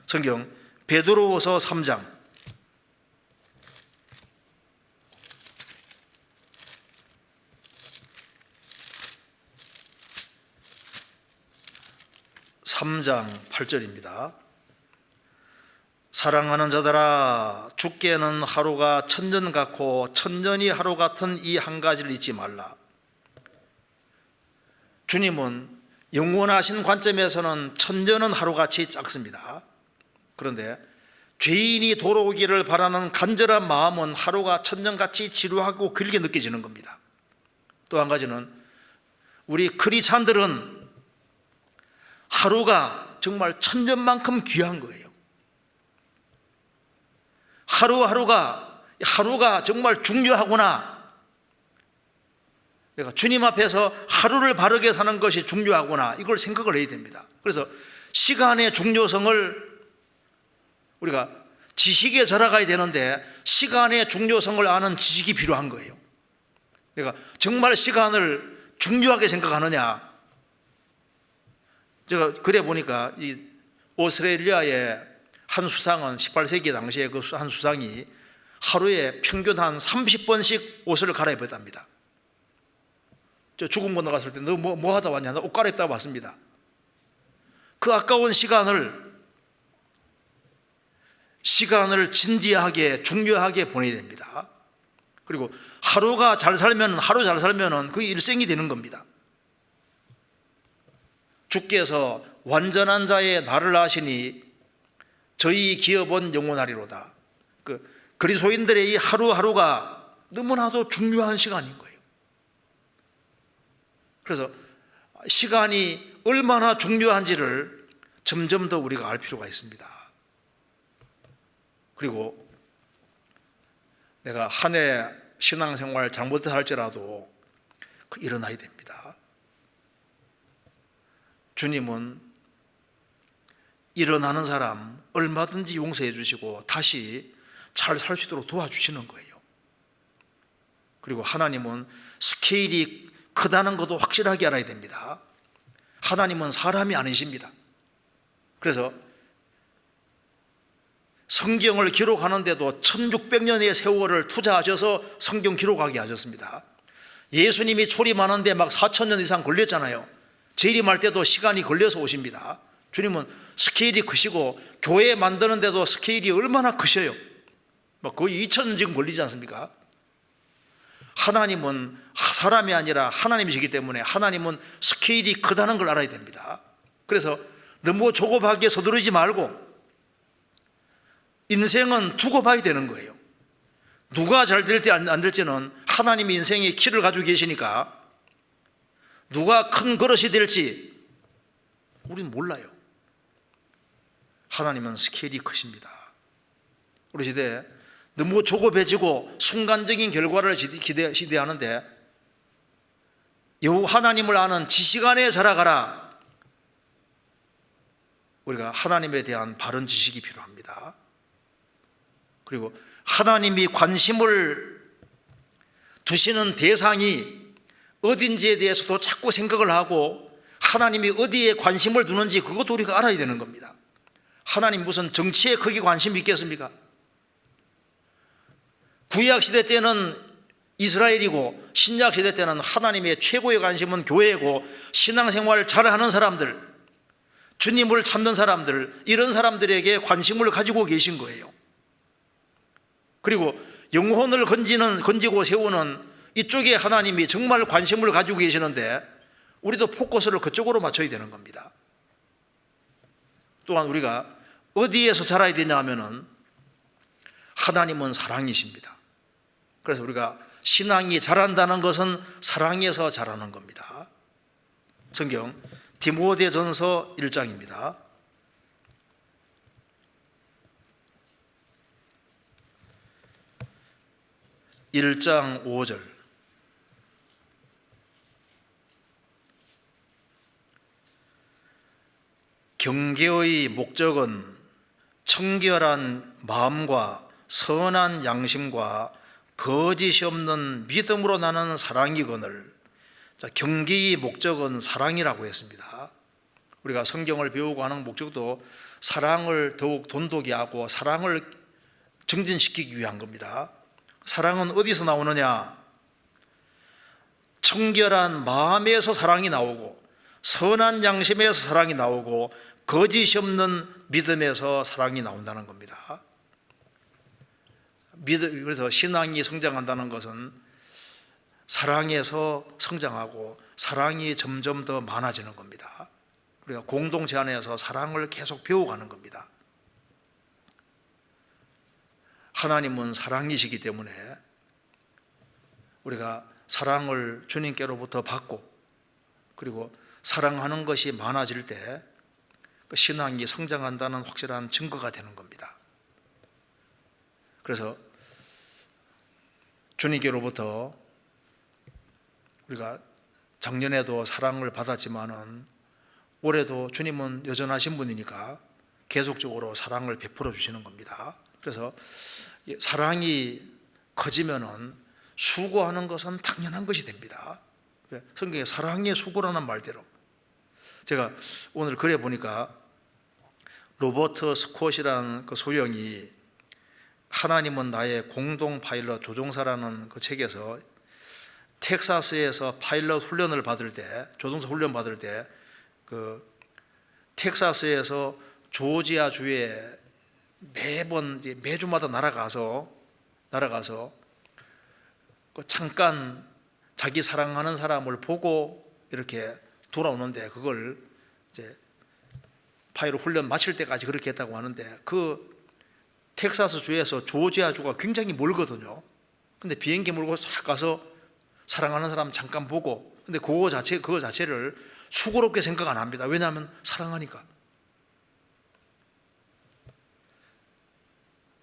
성경 베드로후서 3장 3장 8절입니다. 사랑하는 자들아, 주께는 하루가 천년 같고 천년이 하루 같은 이 한 가지를 잊지 말라. 주님은 영원하신 관점에서는 천년은 하루같이 작습니다. 그런데 죄인이 돌아오기를 바라는 간절한 마음은 하루가 천년같이 지루하고 길게 느껴지는 겁니다. 또 한 가지는 우리 크리스찬들은 하루가 정말 천년만큼 귀한 거예요. 하루가 정말 중요하구나. 내가 주님 앞에서 하루를 바르게 사는 것이 중요하구나, 이걸 생각을 해야 됩니다. 그래서 시간의 중요성을 우리가 지식에 절하가야 되는데 시간의 중요성을 아는 지식이 필요한 거예요. 내가 정말 시간을 중요하게 생각하느냐. 제가 그래 보니까 이 오스트레일리아의 한 수상은 18세기 당시에 그 한 수상이 하루에 평균 한 30번씩 옷을 갈아입었답니다. 저 죽음 건너갔을 때 너 뭐 하다 왔냐? 나 옷 갈아입다 왔습니다. 그 아까운 시간을 진지하게 중요하게 보내야 됩니다. 그리고 하루 잘 살면은 그게 일생이 되는 겁니다. 주께서 완전한 자의 날을 아시니 저희 기업은 영원하리로다. 그리스도인들의 이 하루하루가 너무나도 중요한 시간인 거예요. 그래서 시간이 얼마나 중요한지를 점점 더 우리가 알 필요가 있습니다. 그리고 내가 한 해 신앙생활 잘못해서 할지라도 일어나야 됩니다. 주님은 일어나는 사람 얼마든지 용서해 주시고 다시 잘 살 수 있도록 도와주시는 거예요. 그리고 하나님은 스케일이 크다는 것도 확실하게 알아야 됩니다. 하나님은 사람이 아니십니다. 그래서 성경을 기록하는데도 1600년의 세월을 투자하셔서 성경 기록하게 하셨습니다. 예수님이 초림하는데 막 4000년 이상 걸렸잖아요. 재림할 때도 시간이 걸려서 오십니다. 주님은 스케일이 크시고 교회 만드는데도 스케일이 얼마나 크셔요. 막 거의 2000년 지금 걸리지 않습니까? 하나님은 사람이 아니라 하나님이시기 때문에 하나님은 스케일이 크다는 걸 알아야 됩니다. 그래서 너무 조급하게 서두르지 말고 인생은 두고 봐야 되는 거예요. 누가 잘 될지 안 될지는 하나님이 인생의 키를 가지고 계시니까 누가 큰 그릇이 될지 우리는 몰라요. 하나님은 스케일이 크십니다. 우리 시대에 너무 조급해지고 순간적인 결과를 기대하는데 여호 하나님을 아는 지식 안에 자라가라. 우리가 하나님에 대한 바른 지식이 필요합니다. 그리고 하나님이 관심을 두시는 대상이 어딘지에 대해서도 자꾸 생각을 하고 하나님이 어디에 관심을 두는지 그것도 우리가 알아야 되는 겁니다. 하나님 무슨 정치에 크게 관심이 있겠습니까? 구약시대 때는 이스라엘이고 신약시대 때는 하나님의 최고의 관심은 교회고 신앙생활을 잘하는 사람들, 주님을 찾는 사람들, 이런 사람들에게 관심을 가지고 계신 거예요. 그리고 영혼을 건지고 세우는 이쪽에 하나님이 정말 관심을 가지고 계시는데 우리도 포커스를 그쪽으로 맞춰야 되는 겁니다. 또한 우리가 어디에서 자라야 되냐 하면은 하나님은 사랑이십니다. 그래서 우리가 신앙이 자란다는 것은 사랑에서 자라는 겁니다. 성경 디모데전서 1장입니다. 1장 5절. 경계의 목적은 청결한 마음과 선한 양심과 거짓이 없는 믿음으로 나는 사랑이거늘. 경계의 목적은 사랑이라고 했습니다. 우리가 성경을 배우고 하는 목적도 사랑을 더욱 돈독히 하고 사랑을 정진시키기 위한 겁니다. 사랑은 어디서 나오느냐? 청결한 마음에서 사랑이 나오고 선한 양심에서 사랑이 나오고 거짓이 없는 믿음에서 사랑이 나온다는 겁니다. 그래서 신앙이 성장한다는 것은 사랑에서 성장하고 사랑이 점점 더 많아지는 겁니다. 우리가 공동체 안에서 사랑을 계속 배워가는 겁니다. 하나님은 사랑이시기 때문에 우리가 사랑을 주님께로부터 받고 그리고 사랑하는 것이 많아질 때 그 신앙이 성장한다는 확실한 증거가 되는 겁니다. 그래서 주님께로부터 우리가 작년에도 사랑을 받았지만은 올해도 주님은 여전하신 분이니까 계속적으로 사랑을 베풀어 주시는 겁니다. 그래서 사랑이 커지면은 수고하는 것은 당연한 것이 됩니다. 성경에 사랑의 수고라는 말대로 제가 오늘 글에 보니까 로버트 스콧이라는 그 소령이 하나님은 나의 공동 파일럿 조종사라는 그 책에서 텍사스에서 파일럿 훈련을 받을 때, 조종사 훈련 받을 때 그 텍사스에서 조지아 주에 매주마다 날아가서 잠깐 자기 사랑하는 사람을 보고 이렇게 돌아오는데 그걸 이제 파일럿 훈련 마칠 때까지 그렇게 했다고 하는데 그 텍사스 주에서 조지아 주가 굉장히 멀거든요. 근데 비행기 몰고 싹 가서 사랑하는 사람 잠깐 보고, 근데 그거 자체를 수고롭게 생각 안 합니다. 왜냐하면 사랑하니까.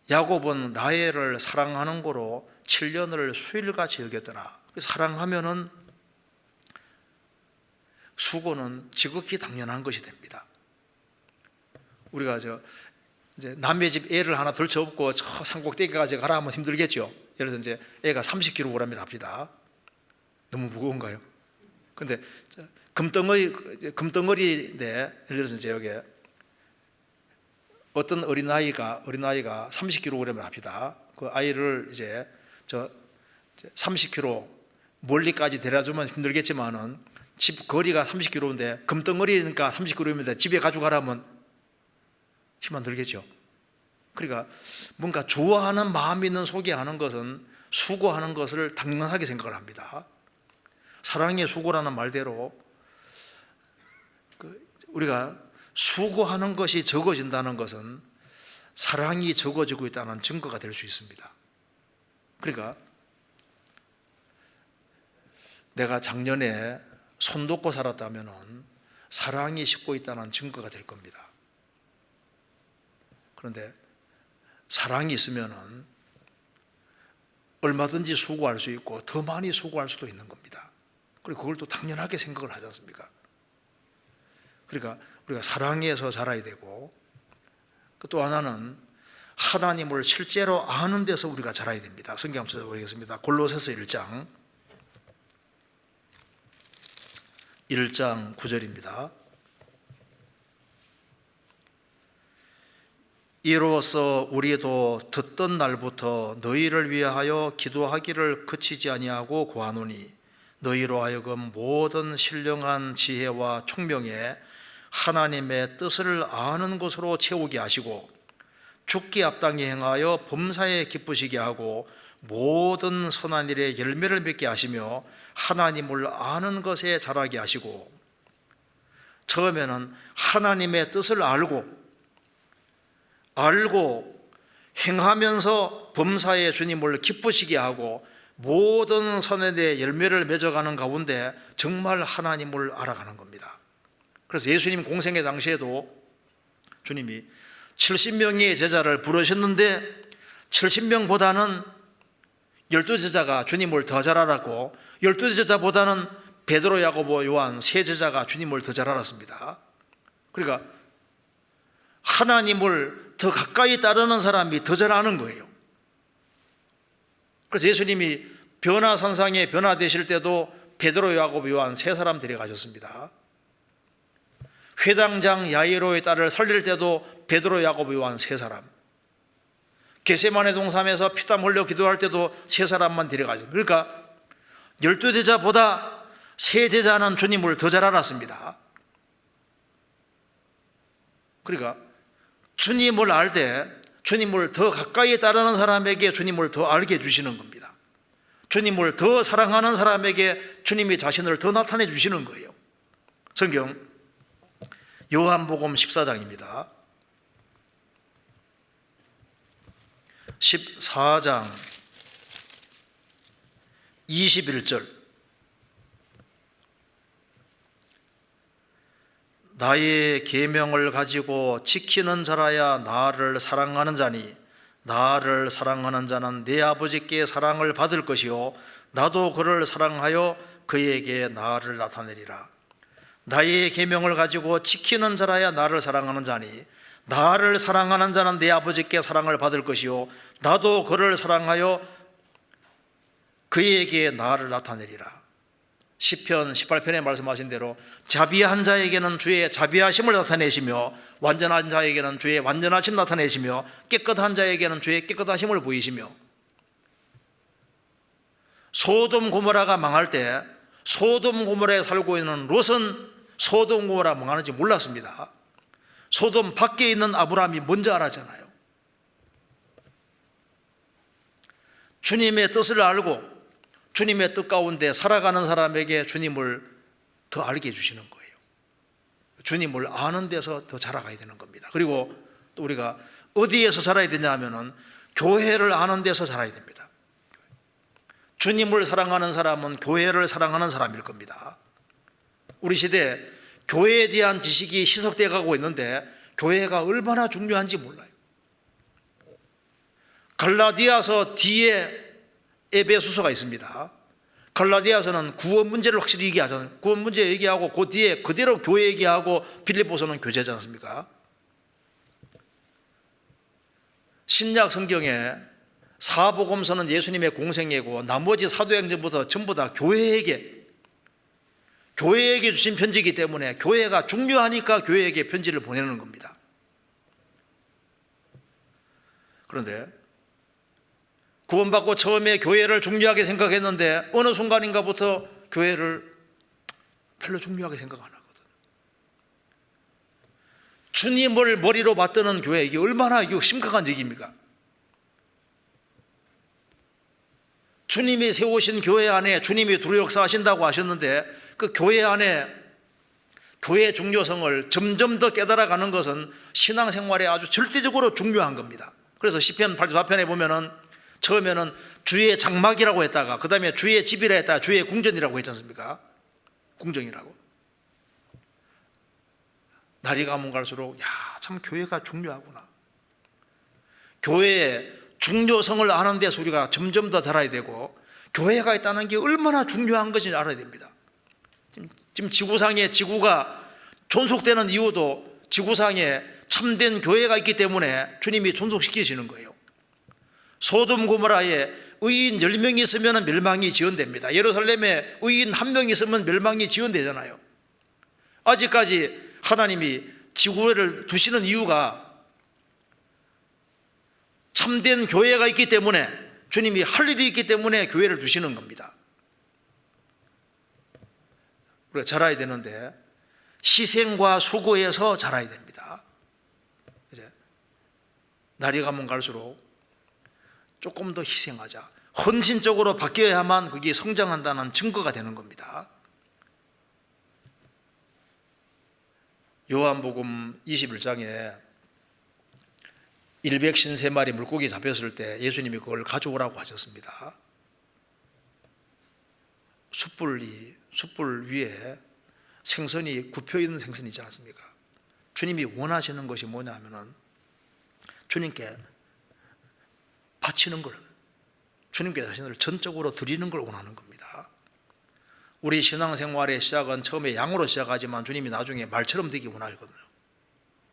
야곱은 라헬을 사랑하는 거로 7년을 수일같이 여겼더라. 사랑하면은 수고는 지극히 당연한 것이 됩니다. 우리가 이제 남의 집 애를 하나 들쳐업고 저 산꼭대기까지 가라 하면 힘들겠죠. 예를 들어 이제 애가 30kg이라 합니다. 너무 무거운가요? 근데 금덩어리인데 예를 들어서 이제 여기 어떤 어린아이가 30kg을 합니다. 그 아이를 이제 저 30kg 멀리까지 데려주면 힘들겠지만은 집 거리가 30km인데 금덩어리니까 30km인데 집에 가져가라면 힘 안 들겠죠. 그러니까 뭔가 좋아하는 마음이 있는 속에 하는 것은 수고하는 것을 당연하게 생각을 합니다. 사랑의 수고라는 말대로 우리가 수고하는 것이 적어진다는 것은 사랑이 적어지고 있다는 증거가 될 수 있습니다. 그러니까 내가 작년에 손 놓고 살았다면 사랑이 식고 있다는 증거가 될 겁니다. 그런데 사랑이 있으면 얼마든지 수고할 수 있고 더 많이 수고할 수도 있는 겁니다. 그리고 그걸 또 당연하게 생각을 하지 않습니까? 그러니까 우리가 사랑에서 자라야 되고 또 하나는 하나님을 실제로 아는 데서 우리가 자라야 됩니다. 성경 한번 찾아보겠습니다. 골로새서 1장 9절입니다. 이로써 우리도 듣던 날부터 너희를 위하여 기도하기를 그치지 아니하고 구하노니 너희로 하여금 모든 신령한 지혜와 총명에 하나님의 뜻을 아는 것으로 채우게 하시고 죽기 합당히 행하여 범사에 기쁘시게 하고 모든 선한 일에 열매를 맺게 하시며 하나님을 아는 것에 자라게 하시고, 처음에는 하나님의 뜻을 알고 행하면서 범사에 주님을 기쁘시게 하고 모든 선한 일에 열매를 맺어가는 가운데 정말 하나님을 알아가는 겁니다. 그래서 예수님 공생의 당시에도 주님이 70명의 제자를 부르셨는데 70명보다는 12제자가 주님을 더 잘 알았고 12제자보다는 베드로, 야고보, 요한 세 제자가 주님을 더 잘 알았습니다. 그러니까 하나님을 더 가까이 따르는 사람이 더 잘 아는 거예요. 그래서 예수님이 변화산상에 변화되실 때도 베드로, 야고보, 요한 세 사람 데려가셨습니다. 회당장 야이로의 딸을 살릴 때도 베드로, 야고보, 요한 세 사람, 겟세마네 동산에서 피땀 흘려 기도할 때도 세 사람만 데려가셨습니다. 그러니까 12제자보다 세 제자는 주님을 더 잘 알았습니다. 그러니까 주님을 알 때 주님을 더 가까이 따르는 사람에게 주님을 더 알게 해주시는 겁니다. 주님을 더 사랑하는 사람에게 주님이 자신을 더 나타내 주시는 거예요. 성경 요한복음 14장입니다. 14장 21절. 나의 계명을 가지고 지키는 자라야 나를 사랑하는 자니 나를 사랑하는 자는 내 아버지께 사랑을 받을 것이요 나도 그를 사랑하여 그에게 나를 나타내리라. 나의 계명을 가지고 지키는 자라야 나를 사랑하는 자니 나를 사랑하는 자는 내 아버지께 사랑을 받을 것이요 나도 그를 사랑하여 그에게 나를 나타내리라. 시편 18편에 말씀하신 대로 자비한 자에게는 주의 자비하심을 나타내시며 완전한 자에게는 주의 완전하심 나타내시며 깨끗한 자에게는 주의 깨끗하심을 보이시며, 소돔 고모라가 망할 때 소돔 고모라에 살고 있는 롯은 소돔 고모라 망하는지 몰랐습니다. 소돔 밖에 있는 아브라함이 먼저 알았잖아요. 주님의 뜻을 알고 주님의 뜻 가운데 살아가는 사람에게 주님을 더 알게 해주시는 거예요. 주님을 아는 데서 더 자라가야 되는 겁니다. 그리고 또 우리가 어디에서 자라야 되냐 하면은 교회를 아는 데서 자라야 됩니다. 주님을 사랑하는 사람은 교회를 사랑하는 사람일 겁니다. 우리 시대에 교회에 대한 지식이 희석되어 가고 있는데 교회가 얼마나 중요한지 몰라요. 갈라디아서 뒤에 에베소서가 있습니다. 갈라디아서는 구원 문제를 확실히 얘기하잖아요. 구원 문제 얘기하고 그 뒤에 그대로 교회 얘기하고 빌립보서는 교제지 않습니까? 신약 성경에 사복음서는 예수님의 공생애고 나머지 사도행전부터 전부 다 교회에게 주신 편지이기 때문에 교회가 중요하니까 교회에게 편지를 보내는 겁니다. 그런데 구원받고 처음에 교회를 중요하게 생각했는데 어느 순간인가부터 교회를 별로 중요하게 생각 안 하거든. 주님을 머리로 받드는 교회, 이게 얼마나 심각한 얘기입니까? 주님이 세우신 교회 안에 주님이 두루 역사하신다고 하셨는데 그 교회 안에 교회의 중요성을 점점 더 깨달아가는 것은 신앙생활에 아주 절대적으로 중요한 겁니다. 그래서 시편 84편에 보면은 처음에는 주의 장막이라고 했다가 그 다음에 주의 집이라 했다가 주의 궁전이라고 했지 않습니까? 궁정이라고. 날이 가면 갈수록 참 교회가 중요하구나. 교회의 중요성을 아는 데서 우리가 점점 더 달아야 되고 교회가 있다는 게 얼마나 중요한 것인지 알아야 됩니다. 지금 지구상에 지구가 존속되는 이유도 지구상에 참된 교회가 있기 때문에 주님이 존속시키시는 거예요. 소돔 고모라에 의인 10명이 있으면 멸망이 지연됩니다. 예루살렘에 의인 1명 있으면 멸망이 지연되잖아요. 아직까지 하나님이 지구를 두시는 이유가 참된 교회가 있기 때문에, 주님이 할 일이 있기 때문에 교회를 두시는 겁니다. 우리가 자라야 되는데 희생과 수고에서 자라야 됩니다. 이제 날이 가면 갈수록 조금 더 희생하자, 헌신적으로 바뀌어야만 그게 성장한다는 증거가 되는 겁니다. 요한복음 21장에 153마리 물고기 잡혔을 때 예수님이 그걸 가져오라고 하셨습니다. 숯불 위에 생선이 굽혀 있는 생선이 있지 않습니까? 주님이 원하시는 것이 뭐냐 하면은 주님께 바치는 걸, 주님께 자신을 전적으로 드리는 걸 원하는 겁니다. 우리 신앙생활의 시작은 처음에 양으로 시작하지만 주님이 나중에 말처럼 되기 원하시거든요.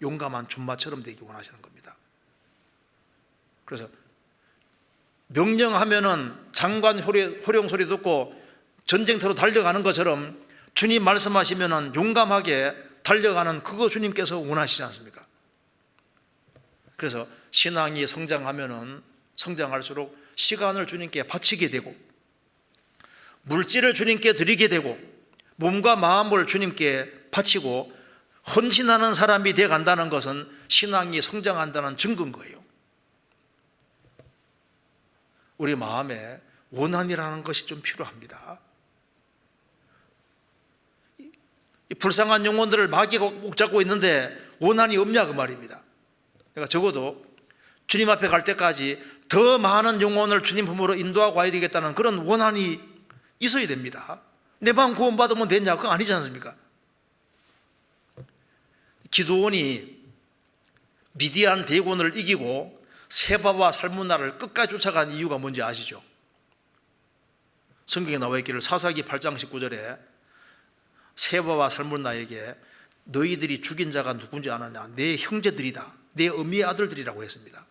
용감한 준마처럼 되기 원하시는 겁니다. 그래서 명령하면은 장관 호령 소리 듣고 전쟁터로 달려가는 것처럼 주님 말씀하시면은 용감하게 달려가는 그거 주님께서 원하시지 않습니까? 그래서 신앙이 성장할수록 시간을 주님께 바치게 되고 물질을 주님께 드리게 되고 몸과 마음을 주님께 바치고 헌신하는 사람이 되어 간다는 것은 신앙이 성장한다는 증거인 거예요. 우리 마음에 원한이라는 것이 좀 필요합니다. 이 불쌍한 영혼들을 마귀가 꼭 잡고 있는데 원한이 없냐 그 말입니다. 그러니까 적어도 주님 앞에 갈 때까지 더 많은 영혼을 주님 품으로 인도하고 와야 되겠다는 그런 원한이 있어야 됩니다. 내 마음 구원받으면 됐냐? 그거 아니지 않습니까? 기드온이 미디안 대군을 이기고 세바와 살문나를 끝까지 쫓아간 이유가 뭔지 아시죠? 성경에 나와 있기를 사사기 8장 19절에 세바와 살문나에게 너희들이 죽인 자가 누군지 아느냐? 내 형제들이다. 내 어미의 아들들이라고 했습니다.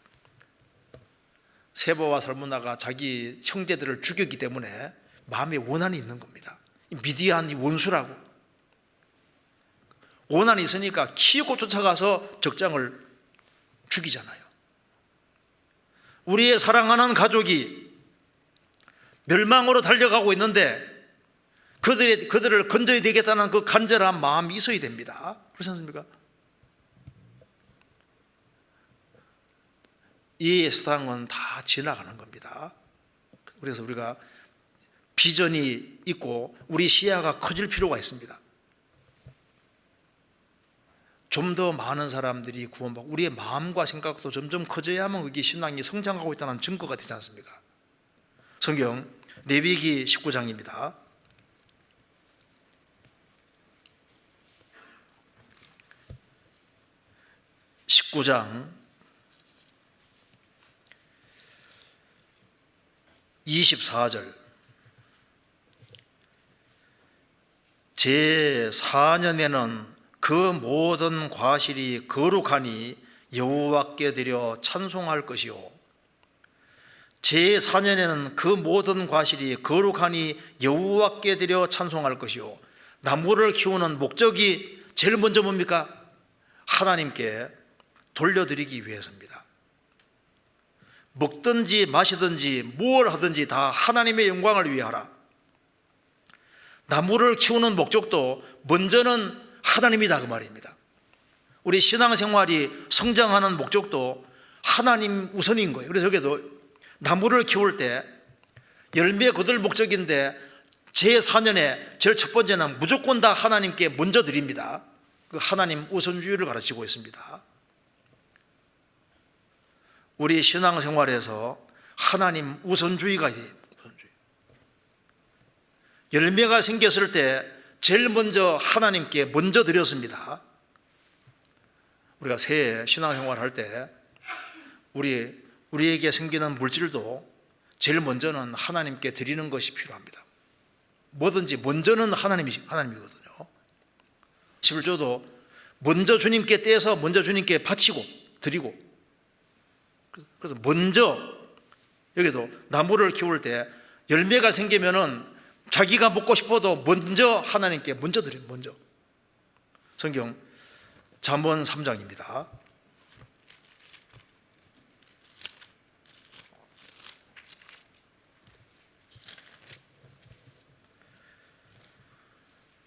세바와 살문나가 자기 형제들을 죽였기 때문에 마음에 원한이 있는 겁니다. 미디안이 원수라고. 원한이 있으니까 키우고 쫓아가서 적장을 죽이잖아요. 우리의 사랑하는 가족이 멸망으로 달려가고 있는데 그들을 건져야 되겠다는 그 간절한 마음이 있어야 됩니다. 그렇지 않습니까? 이 세상은 다 지나가는 겁니다. 그래서 우리가 비전이 있고 우리 시야가 커질 필요가 있습니다. 좀 더 많은 사람들이 구원받고 우리의 마음과 생각도 점점 커져야만 그게 신앙이 성장하고 있다는 증거가 되지 않습니까? 성경 레위기 19장입니다. (19장) 24절 제4년에는 그 모든 과실이 거룩하니 여호와께 드려 찬송할 것이요 제4년에는 그 모든 과실이 거룩하니 여호와께 드려 찬송할 것이요. 나무를 키우는 목적이 제일 먼저 뭡니까? 하나님께 돌려드리기 위해서입니다. 먹든지 마시든지 뭘 하든지 다 하나님의 영광을 위해 하라. 나무를 키우는 목적도 먼저는 하나님이다 그 말입니다. 우리 신앙생활이 성장하는 목적도 하나님 우선인 거예요. 그래서 여기도 나무를 키울 때 열매 거둘 목적인데 제4년에 제일 첫 번째는 무조건 다 하나님께 먼저 드립니다. 그 하나님 우선주의를 가르치고 있습니다. 우리 신앙생활에서 하나님 우선주의가 돼요. 열매가 생겼을 때 제일 먼저 하나님께 먼저 드렸습니다. 우리가 새해 신앙생활 할 때 우리에게 생기는 물질도 제일 먼저는 하나님께 드리는 것이 필요합니다. 뭐든지 먼저는 하나님이거든요. 11조도 먼저 주님께 떼서 먼저 주님께 바치고 드리고, 그래서 먼저 여기도 나무를 키울 때 열매가 생기면은 자기가 먹고 싶어도 먼저 하나님께 먼저 드려요. 먼저. 성경 잠언 3장입니다.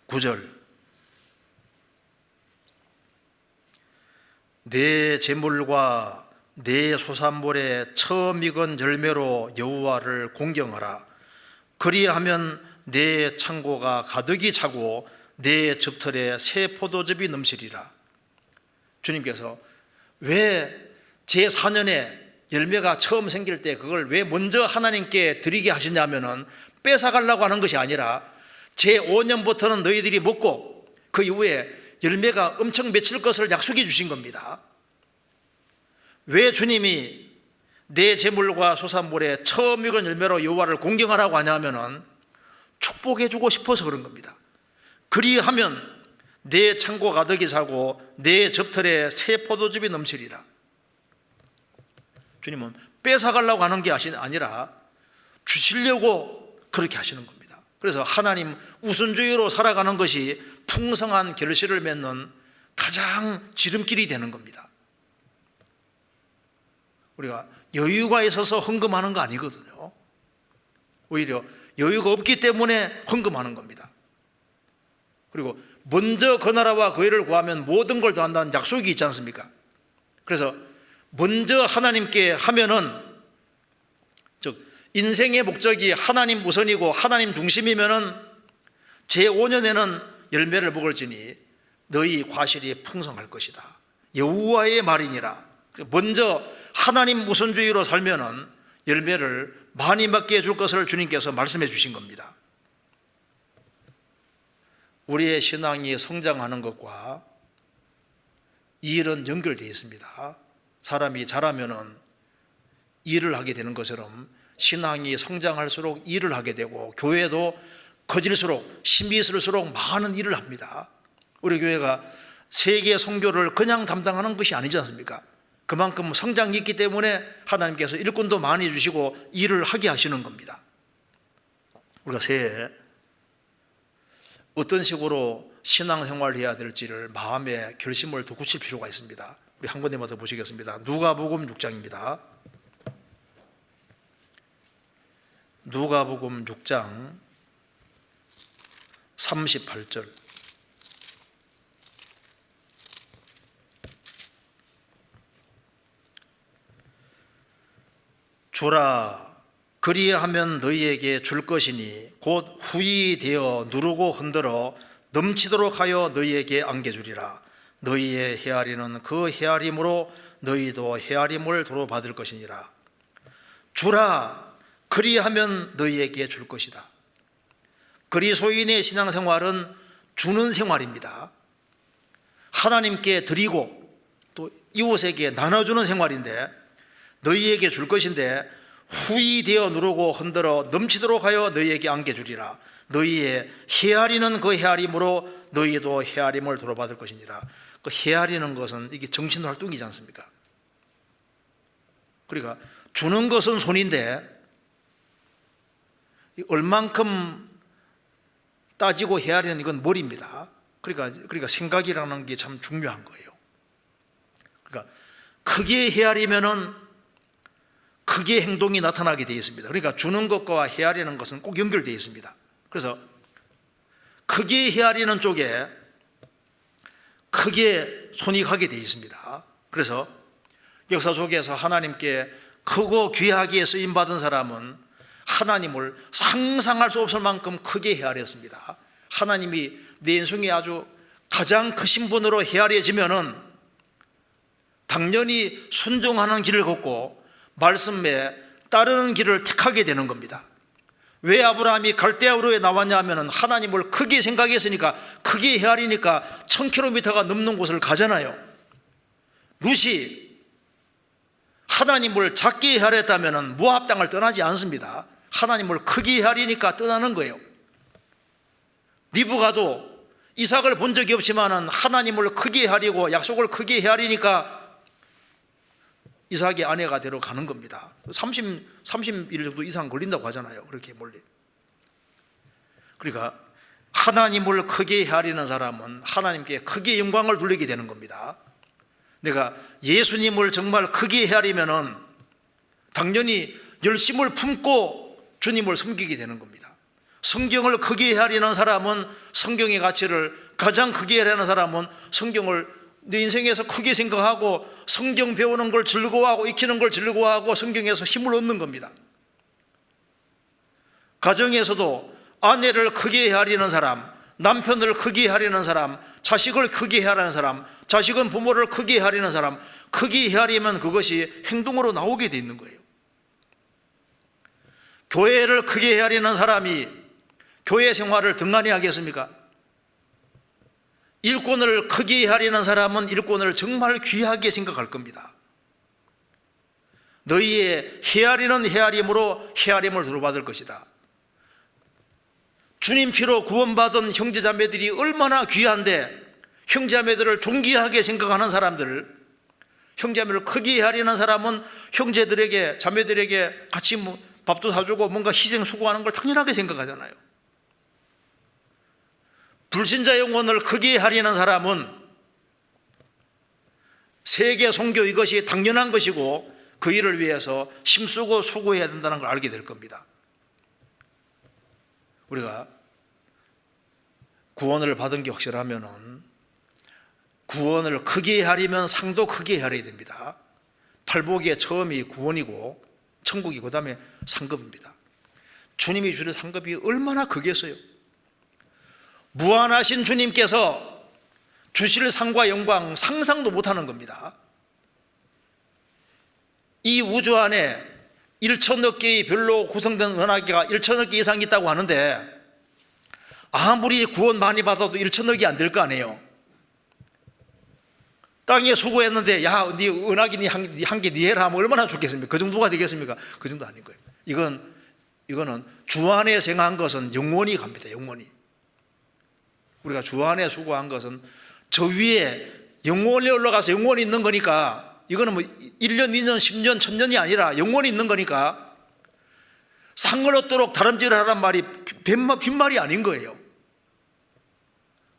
(9절) 내 재물과 내 소산물의 처음 익은 열매로 여호와를 공경하라. 그리하면 내 창고가 가득히 차고 내 즙털에 새 포도즙이 넘치리라. 주님께서 왜 제4년에 열매가 처음 생길 때 그걸 왜 먼저 하나님께 드리게 하시냐면은 뺏어가려고 하는 것이 아니라 제5년부터는 너희들이 먹고 그 이후에 열매가 엄청 맺힐 것을 약속해 주신 겁니다. 왜 주님이 내 재물과 소산물에 처음 익은 열매로 여호와를 공경하라고 하냐면은 축복해 주고 싶어서 그런 겁니다. 그리하면 내 창고 가득히 차고 내 즙털에 새 포도즙이 넘치리라. 주님은 뺏어가려고 하는 게 아니라 주시려고 그렇게 하시는 겁니다. 그래서 하나님 우선주의로 살아가는 것이 풍성한 결실을 맺는 가장 지름길이 되는 겁니다. 우리가 여유가 있어서 헌금하는 거 아니거든요. 오히려 여유가 없기 때문에 헌금하는 겁니다. 그리고 먼저 그 나라와 그 의를 구하면 모든 걸 더한다는 약속이 있지 않습니까? 그래서 먼저 하나님께 하면은, 즉 인생의 목적이 하나님 우선이고 하나님 중심이면은 제5년에는 열매를 먹을지니 너희 과실이 풍성할 것이다. 여호와의 말이니라. 먼저 하나님 우선주의로 살면은 열매를 많이 먹게 해줄 것을 주님께서 말씀해 주신 겁니다. 우리의 신앙이 성장하는 것과 이 일은 연결되어 있습니다. 사람이 자라면은 일을 하게 되는 것처럼 신앙이 성장할수록 일을 하게 되고, 교회도 커질수록 힘이 있을수록 많은 일을 합니다. 우리 교회가 세계 선교를 그냥 담당하는 것이 아니지 않습니까? 그만큼 성장이 있기 때문에 하나님께서 일꾼도 많이 주시고 일을 하게 하시는 겁니다. 우리가 새해 어떤 식으로 신앙생활을 해야 될지를 마음에 결심을 더 굳힐 필요가 있습니다. 우리 한 군데마다 보시겠습니다. 누가복음 6장입니다. 누가복음 6장 38절. 주라, 그리하면 너희에게 줄 것이니 곧 후히 되어 누르고 흔들어 넘치도록 하여 너희에게 안겨주리라. 너희의 헤아리는 그 헤아림으로 너희도 헤아림을 도로 받을 것이니라. 주라, 그리하면 너희에게 줄 것이다. 그리스도인의 신앙생활은 주는 생활입니다. 하나님께 드리고 또 이웃에게 나눠주는 생활인데, 너희에게 줄 것인데 후히 되어 누르고 흔들어 넘치도록 하여 너희에게 안겨주리라. 너희의 헤아리는 그 헤아림으로 너희도 헤아림을 도로받을 것이니라. 그 헤아리는 것은 이게 정신활동이지 않습니까? 그러니까 주는 것은 손인데 얼만큼 따지고 헤아리는 이건 머리입니다. 그러니까 생각이라는 게 참 중요한 거예요. 그러니까 크게 헤아리면은 크게 행동이 나타나게 되어 있습니다. 그러니까 주는 것과 헤아리는 것은 꼭 연결되어 있습니다. 그래서 크게 헤아리는 쪽에 크게 손이 가게 되어 있습니다. 그래서 역사 속에서 하나님께 크고 귀하게 쓰임받은 사람은 하나님을 상상할 수 없을 만큼 크게 헤아렸습니다. 하나님이 내 인생에 아주 가장 크신 분으로 헤아려지면은 당연히 순종하는 길을 걷고 말씀에 따르는 길을 택하게 되는 겁니다. 왜 아브라함이 갈대아우르에 나왔냐 하면 하나님을 크게 생각했으니까, 크게 헤아리니까 1000km가 넘는 곳을 가잖아요. 룻이 하나님을 작게 헤아렸다면 모압 땅을 떠나지 않습니다. 하나님을 크게 헤아리니까 떠나는 거예요. 리브가도 이삭을 본 적이 없지만 하나님을 크게 헤아리고 약속을 크게 헤아리니까 이삭의 아내가 되러 가는 겁니다. 30일 정도 이상 걸린다고 하잖아요. 그렇게 멀리. 그러니까 하나님을 크게 헤아리는 사람은 하나님께 크게 영광을 돌리게 되는 겁니다. 내가 예수님을 정말 크게 헤아리면은 당연히 열심을 품고 주님을 섬기게 되는 겁니다. 성경을 크게 헤아리는 사람은 성경의 가치를, 가장 크게 헤아리는 사람은 성경을 내 인생에서 크게 생각하고 성경 배우는 걸 즐거워하고 익히는 걸 즐거워하고 성경에서 힘을 얻는 겁니다. 가정에서도 아내를 크게 헤아리는 사람, 남편을 크게 헤아리는 사람, 자식을 크게 헤아리는 사람, 자식은 부모를 크게 헤아리는 사람, 크게 헤아리면 그것이 행동으로 나오게 돼 있는 거예요. 교회를 크게 헤아리는 사람이 교회 생활을 등한히 하겠습니까? 일꾼을 크게 헤아리는 사람은 일꾼을 정말 귀하게 생각할 겁니다. 너희의 헤아리는 헤아림으로 헤아림을 도로받을 것이다. 주님 피로 구원받은 형제자매들이 얼마나 귀한데, 형제자매들을 존귀하게 생각하는 사람들, 형제자매를 크게 헤아리는 사람은 형제들에게, 자매들에게 같이 밥도 사주고 뭔가 희생 수고하는 걸 당연하게 생각하잖아요. 불신자 영혼을 크게 헤아리는 사람은 세계 선교 이것이 당연한 것이고 그 일을 위해서 힘쓰고 수고해야 된다는 걸 알게 될 겁니다. 우리가 구원을 받은 게 확실하면은 구원을 크게 하려면 상도 크게 하려야 됩니다. 팔복의 처음이 구원이고 천국이 그 다음에 상급입니다. 주님이 주는 상급이 얼마나 크겠어요. 무한하신 주님께서 주실 상과 영광 상상도 못하는 겁니다. 이 우주 안에 1천억 개의 별로 구성된 은하계가 1천억 개 이상 있다고 하는데 아무리 구원 많이 받아도 1천억이 안 될 거 아니에요. 땅에 수고했는데 야, 네 은하계 한 개 네 해라 하면 얼마나 좋겠습니까? 그 정도가 되겠습니까? 그 정도 아닌 거예요. 이거는 주 안에 생한 것은 영원히 갑니다. 영원히. 우리가 주 안에 수고한 것은 저 위에 영원히 올라가서 영원히 있는 거니까, 이거는 뭐 1년, 2년, 10년, 1000년이 아니라 영원히 있는 거니까 상을 얻도록 다름질을 하란 말이 빈말이 아닌 거예요.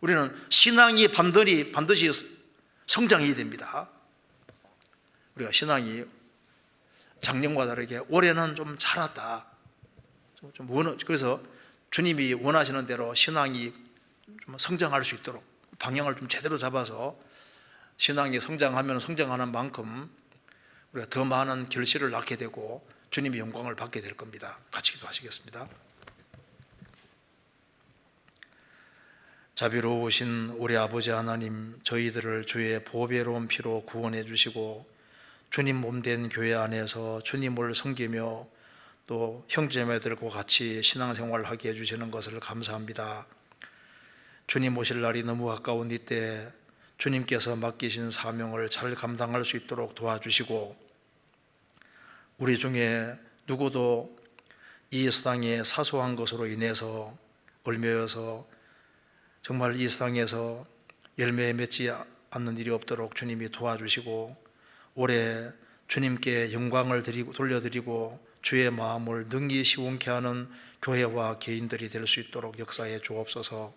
우리는 신앙이 반드시 성장해야 됩니다. 우리가 신앙이 작년과 다르게 올해는 좀 자랐다. 그래서 주님이 원하시는 대로 신앙이 좀 성장할 수 있도록 방향을 좀 제대로 잡아서 신앙이 성장하면 성장하는 만큼 우리가 더 많은 결실을 낳게 되고 주님의 영광을 받게 될 겁니다. 같이 기도하시겠습니다. 자비로우신 우리 아버지 하나님, 저희들을 주의 보배로운 피로 구원해 주시고 주님 몸된 교회 안에서 주님을 섬기며 또 형제매들과 같이 신앙생활을 하게 해주시는 것을 감사합니다. 주님 오실 날이 너무 가까운 이때 주님께서 맡기신 사명을 잘 감당할 수 있도록 도와주시고, 우리 중에 누구도 이 세상의 사소한 것으로 인해서 얽매여서 정말 이 세상에서 열매에 맺지 않는 일이 없도록 주님이 도와주시고, 올해 주님께 영광을 돌려드리고 주의 마음을 능히 시원케 하는 교회와 개인들이 될 수 있도록 역사해 주옵소서.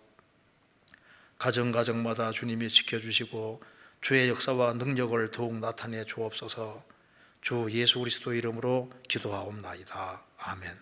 가정마다 주님이 지켜주시고 주의 역사와 능력을 더욱 나타내 주옵소서. 주 예수 그리스도 이름으로 기도하옵나이다. 아멘.